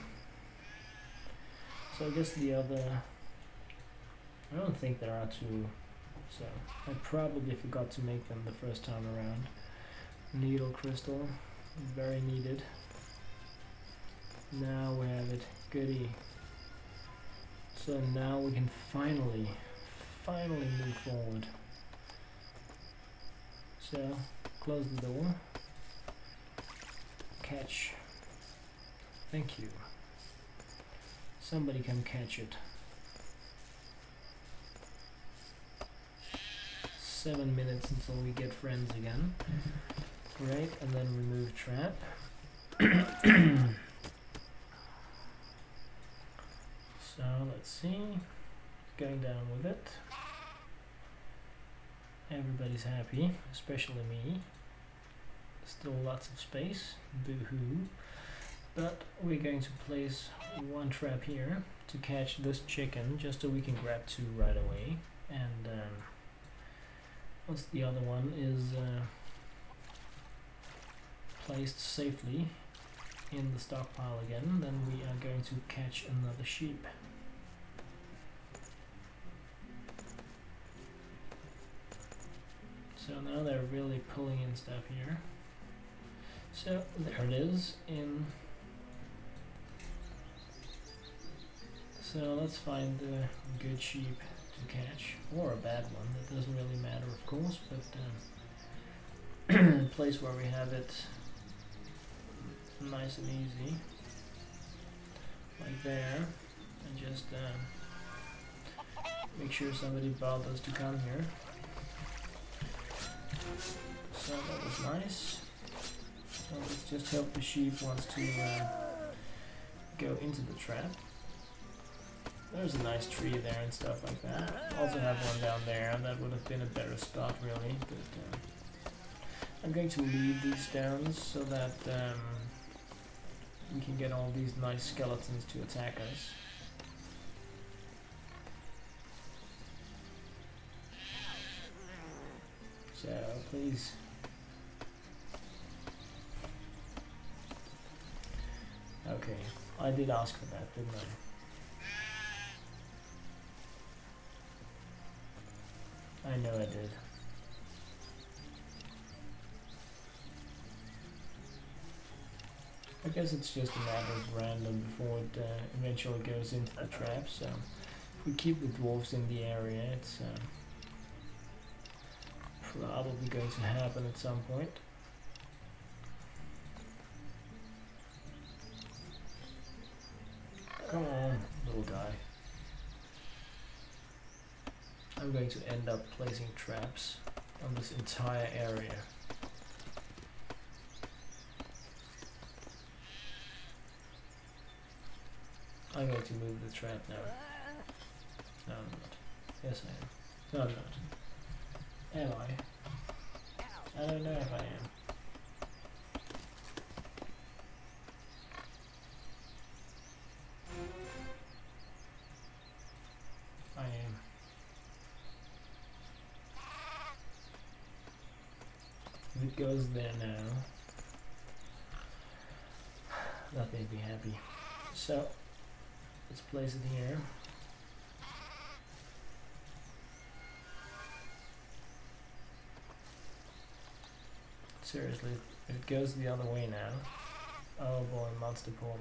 So I guess the other, I don't think there are two, so I probably forgot to make them the first time around. Needle crystal, very needed. Now we have it, goody. So now we can finally move forward. So, close the door. Catch. Thank you. Somebody come catch it. 7 minutes until we get friends again. Great, and then remove trap. So let's see, going down with it. Everybody's happy, especially me. Still lots of space, boo-hoo. But we're going to place one trap here to catch this chicken, just so we can grab 2 right away. And once the other one is placed safely in the stockpile again, then we are going to catch another sheep. So now they're really pulling in stuff here. So there it is in. So let's find a good sheep to catch, or a bad one, that doesn't really matter of course, but a place where we have it nice and easy, like there, and just make sure somebody bothers to come here. So that was nice. So let's just hope the sheep wants to go into the trap. There's a nice tree there and stuff like that. Also have one down there, that would have been a better spot really, but I'm going to leave these stones so that we can get all these nice skeletons to attack us. So please. Okay, I did ask for that, didn't I? I know I did. I guess it's just a matter of random before it eventually goes into the trap, so if we keep the dwarves in the area, it's probably going to happen at some point. Come on, little guy. I'm going to end up placing traps on this entire area. I'm going to move the trap now. No, I'm not. Yes, I am. No, I'm not. Am I? I don't know if I am. I am. If it goes there now, that made me happy. So, let's place it here. Seriously, if it goes the other way now. Oh boy, monster portal.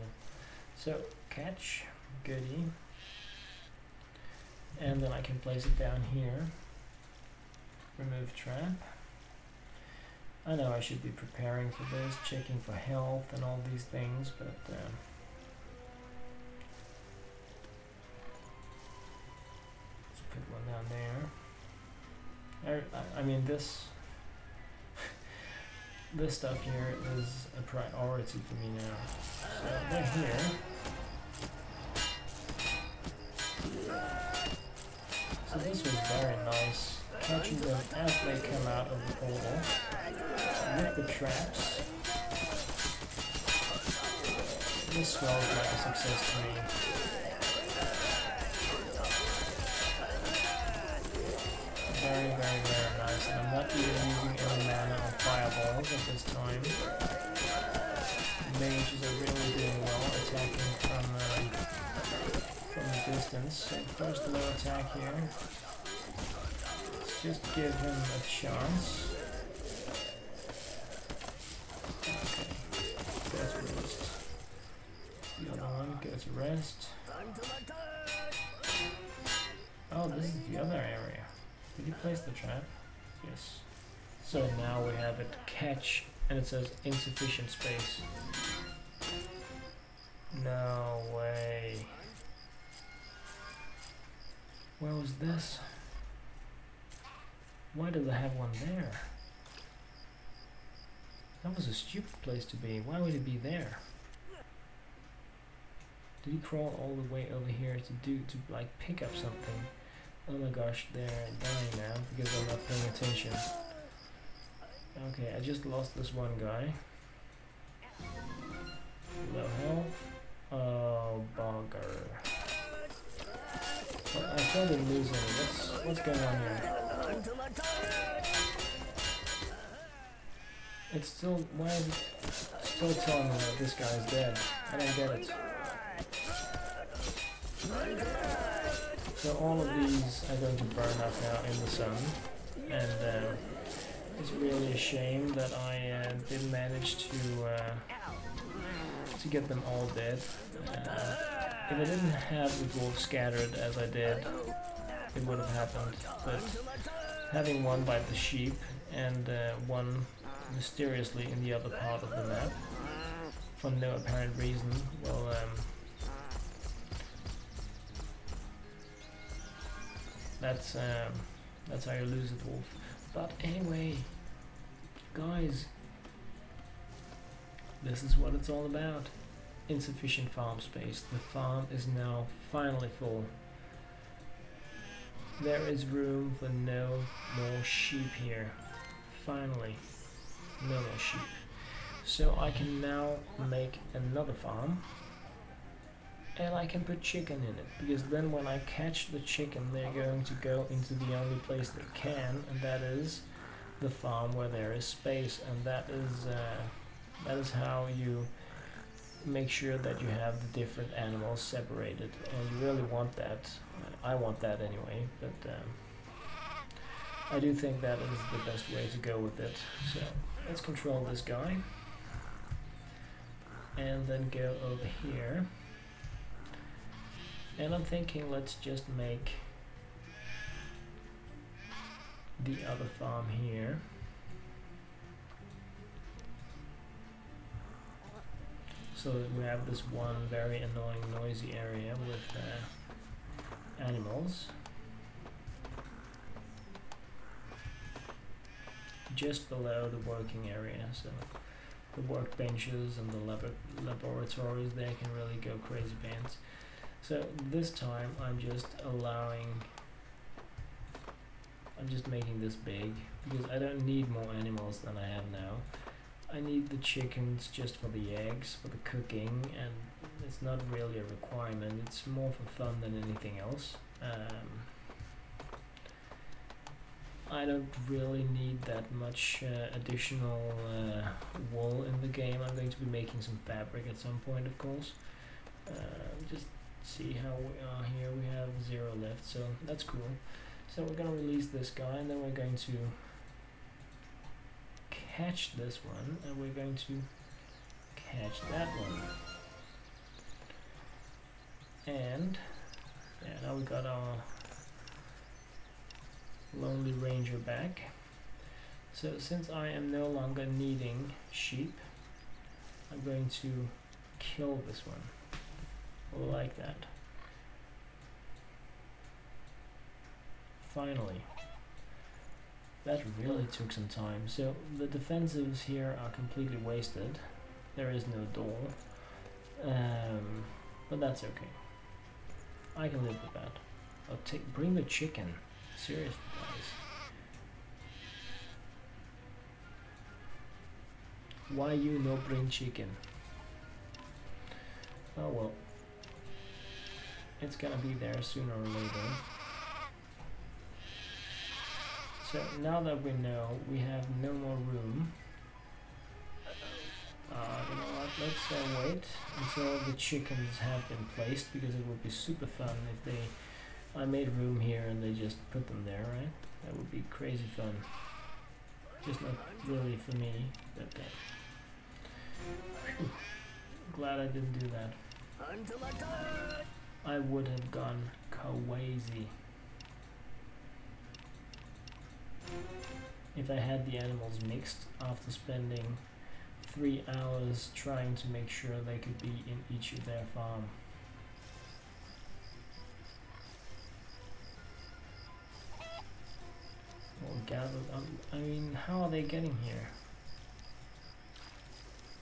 So, catch, goodie. And then I can place it down here. Remove trap. I know I should be preparing for this, checking for health and all these things, but let's put one down there. I mean, this this stuff here is a priority for me now. So they're here. So this was very nice, catching them as they come out of the portal with the traps. This smells like a success to me. Very, very, very nice. And I'm not even using any mana or fireballs at this time. Mages are really doing well, attacking from a distance. So first low attack here. Let's just give him a chance. Okay, goes rest. The other one goes rest. Oh, this is the other area. Did you place the trap? Yes. So now we have it catch, and it says insufficient space. No way. Where was this? Why did I have one there? That was a stupid place to be. Why would it be there? Did he crawl all the way over here to like pick up something? Oh my gosh, they're dying now because I'm not paying attention. Okay, I just lost this one guy. low health. Oh, bugger. Well, I thought I'd lose it. What's going on here? It's still, why is it still telling me that this guy's dead? I don't get it. So all of these are going to burn up now in the sun, and it's really a shame that I didn't manage to get them all dead. If I didn't have the dwarves scattered as I did, it would have happened. But having one bite the sheep and one mysteriously in the other part of the map for no apparent reason, well, that's how you lose a dwarf. But anyway, guys, this is what it's all about. Insufficient farm space. The farm is now finally full. There is room for no more sheep here. Finally, no more sheep. So I can now make another farm, and I can put chicken in it, because then when I catch the chicken, they're going to go into the only place they can, and that is the farm where there is space. And that is how you make sure that you have the different animals separated, and you really want that. I want that anyway, but I do think that is the best way to go with it. So let's control this guy and then go over here, and I'm thinking let's just make the other farm here. So that we have this one very annoying noisy area with animals just below the working area. So the workbenches and the laboratories, they can really go crazy pants. So this time I'm just making this big, because I don't need more animals than I have now. I need the chickens just for the eggs, for the cooking, and it's not really a requirement. It's more for fun than anything else. I don't really need that much additional wool in the game. I'm going to be making some fabric at some point, of course. Just see how we are here. We have 0 left, so that's cool. So we're going to release this guy, and then we're going to catch this one, and we're going to catch that one. And yeah, now we got our lonely ranger back. So since I am no longer needing sheep, I'm going to kill this one like that. Finally. That really took some time. So the defensives here are completely wasted. There is no door, but that's okay. I can live with that. I'll bring the chicken. Seriously, guys. Why you no bring chicken? Oh well. It's gonna be there sooner or later. So now that we know we have no more room, you know what, let's wait until the chickens have been placed, because it would be super fun if I made room here and they just put them there, right? That would be crazy fun. Just not really for me, but glad I didn't do that. I would have gone crazy if I had the animals mixed after spending 3 hours trying to make sure they could be in each of their farm. Well, gathered, I mean, how are they getting here?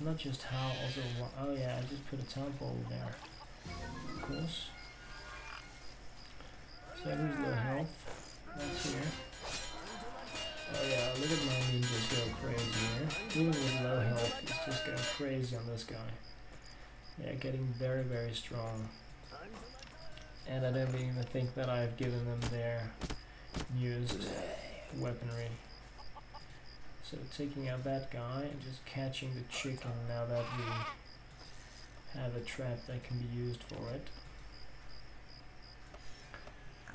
Not just how, also what. Oh yeah, I just put a town pole there, of course. So who's low health? That's here. Oh yeah, look at my ninjas go crazy here. Even with low health, he's just going crazy on this guy. They're getting very, very strong. And I don't even think that I've given them their newest weaponry. So taking out that guy and just catching the chicken now that we have a trap that can be used for it.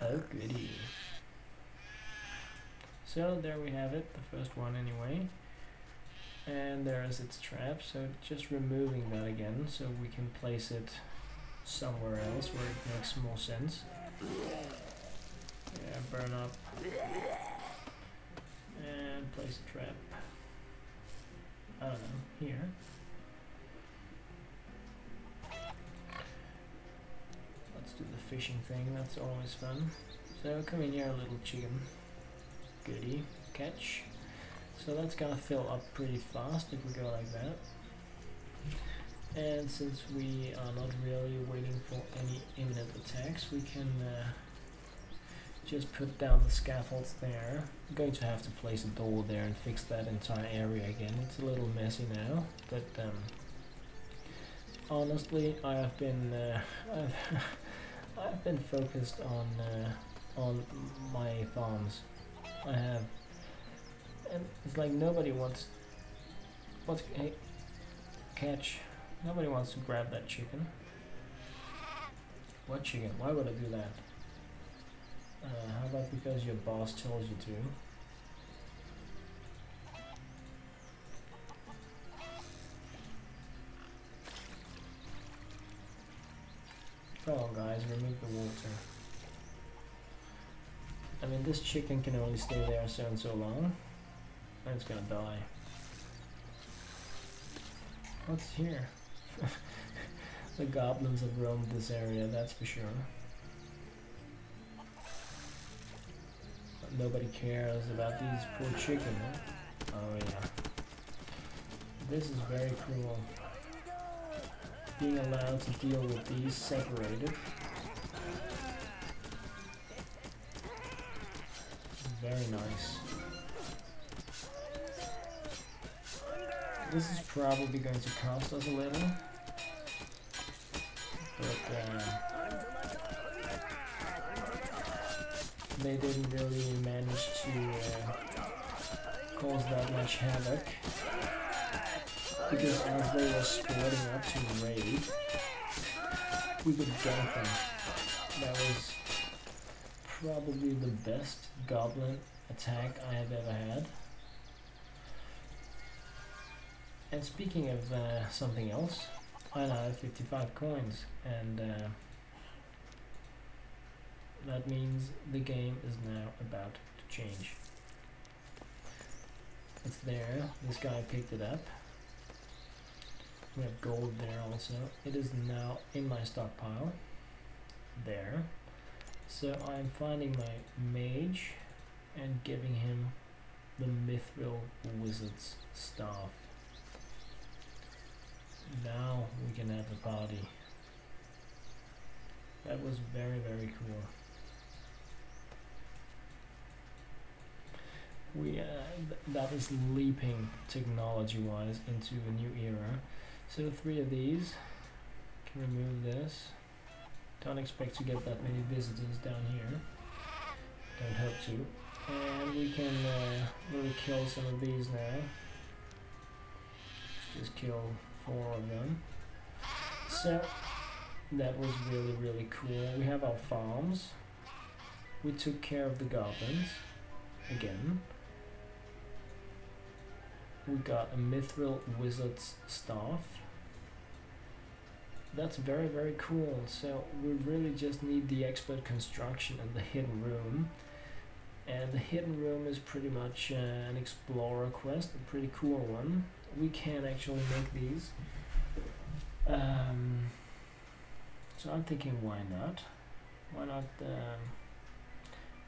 Oh goody. So there we have it, the first one anyway. And there is its trap, so just removing that again so we can place it somewhere else where it makes more sense. Yeah, burn up. And place a trap. I don't know, here. Let's do the fishing thing, that's always fun. So come in here, little chicken. Goody, catch. So that's gonna fill up pretty fast if we go like that. And since we are not really waiting for any imminent attacks, we can just put down the scaffolds there. I'm going to have to place a door there and fix that entire area again. It's a little messy now, but honestly, I have been I've been focused on my farms. I have, and it's like nobody wants. Hey, catch! Nobody wants to grab that chicken. What chicken? Why would I do that? How about because your boss tells you to? Come on guys, remove the water. I mean, this chicken can only stay there so and so long, and it's gonna die. What's here? The goblins have roamed this area, that's for sure. But nobody cares about these poor chicken, huh? Oh yeah. This is very cruel. Being allowed to deal with these separated. Very nice. This is probably going to cost us a little. But they didn't really manage to cause that much havoc. Because as they were splitting up to raid, we could gank them. That was probably the best goblin attack I have ever had. And speaking of something else, I now have 55 coins, and that means the game is now about to change. It's there, this guy picked it up. We have gold there also. It is now in my stockpile. There. So I'm finding my mage and giving him the mithril wizard's staff. Now we can have a party. That was very, very cool. We that is leaping technology-wise into a new era. So 3 of these. Can remove this. Don't expect to get that many visitors down here. Don't hope to. And we can really kill some of these now. Let's just kill 4 of them. So that was really, really cool. We have our farms. We took care of the goblins again. We got a mithril wizard's staff. That's very, very cool. So we really just need the expert construction and the hidden room. And the hidden room is pretty much an explorer quest, a pretty cool one. We can actually make these. So I'm thinking, why not? Why not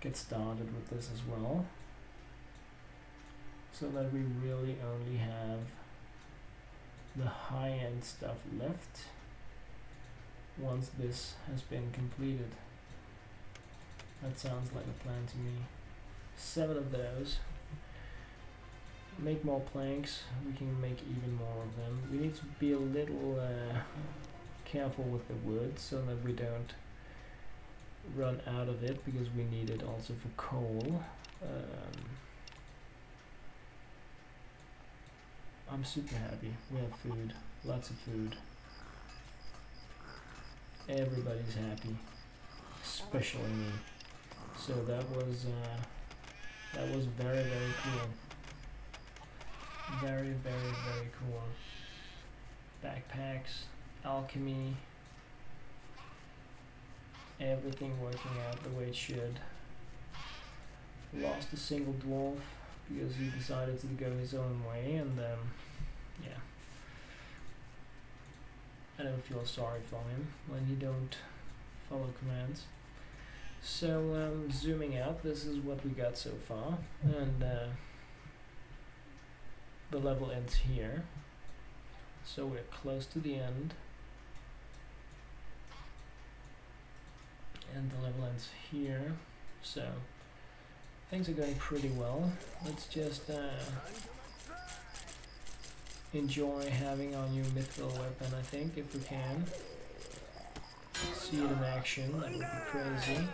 get started with this as well? So that we really only have the high-end stuff left once this has been completed. That sounds like a plan to me. 7 of those. Make more planks, we can make even more of them. We need to be a little careful with the wood so that we don't run out of it, because we need it also for coal. I'm super happy. We have food, lots of food. Everybody's happy, especially me. So that was very, very cool. Very, very, very cool. Backpacks, alchemy, everything working out the way it should. Lost a single dwarf because he decided to go his own way, and yeah, I don't feel sorry for him when he don't follow commands. So zooming out, this is what we got so far, and the level ends here, so we're close to the end, and the level ends here, so things are going pretty well. Let's just enjoy having our new mithril weapon, I think, if we can. See it in action, that would be crazy.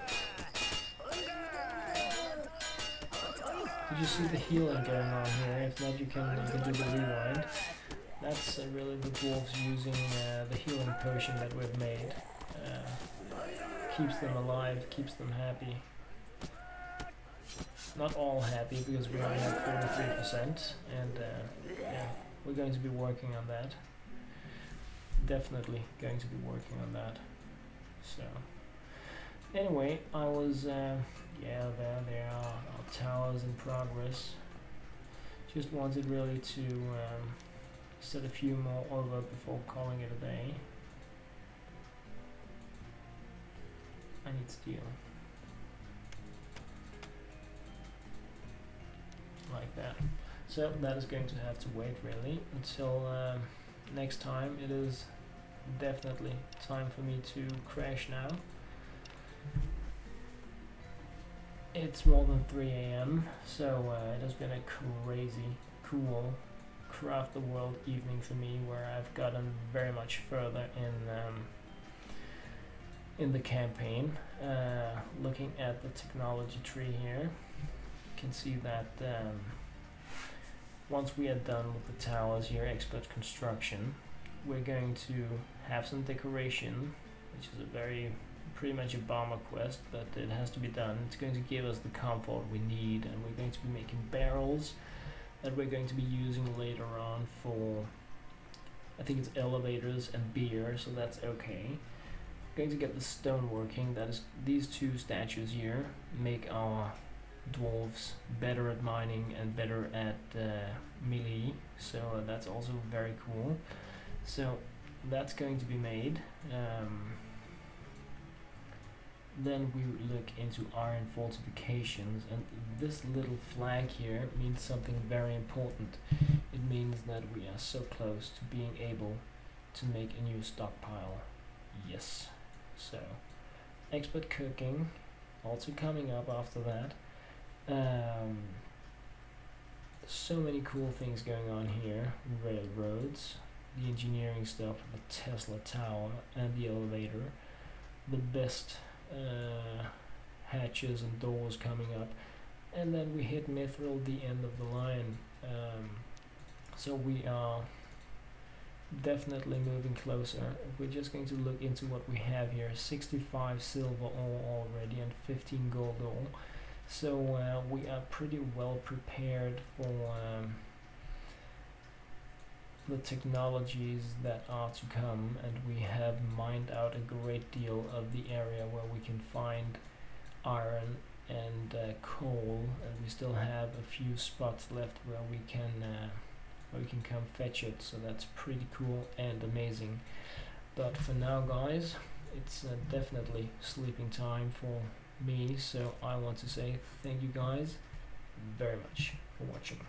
Did you see the healing going on here? If not, you can do the rewind. That's really the dwarves using the healing potion that we've made. Keeps them alive, keeps them happy. Not all happy, because we only have 43%, and yeah, we're going to be working on that. Definitely going to be working on that. So anyway, I was yeah, there are our towers in progress. Just wanted really to set a few more over before calling it a day. I need steel. Like that. So that is going to have to wait really until next time. It is definitely time for me to crash now. It's more than 3 AM, so it has been a crazy cool craft the world evening for me, where I've gotten very much further in the campaign. Looking at the technology tree here, you can see that once we are done with the towers here, expert construction, we're going to have some decoration, which is pretty much a bomber quest, but it has to be done. It's going to give us the comfort we need, and we're going to be making barrels that we're going to be using later on for, I think it's elevators and beer, so that's okay. Going to get the stone working. That is, these two statues here make our dwarves better at mining and better at melee, so that's also very cool. So that's going to be made. Then we look into iron fortifications, and this little flag here means something very important. It means that we are so close to being able to make a new stockpile. Yes. So expert cooking also coming up after that. So many cool things going on here. Railroads, the engineering stuff, the Tesla tower and the elevator, the best hatches and doors coming up, and then we hit mithril, the end of the line. So we are definitely moving closer. We're just going to look into what we have here. 65 silver ore already and 15 gold ore. So we are pretty well prepared for the technologies that are to come, and we have mined out a great deal of the area where we can find iron and coal, and we still have a few spots left where we can come fetch it. So that's pretty cool and amazing. But for now, guys, it's definitely sleeping time for me, so I want to say thank you guys very much for watching.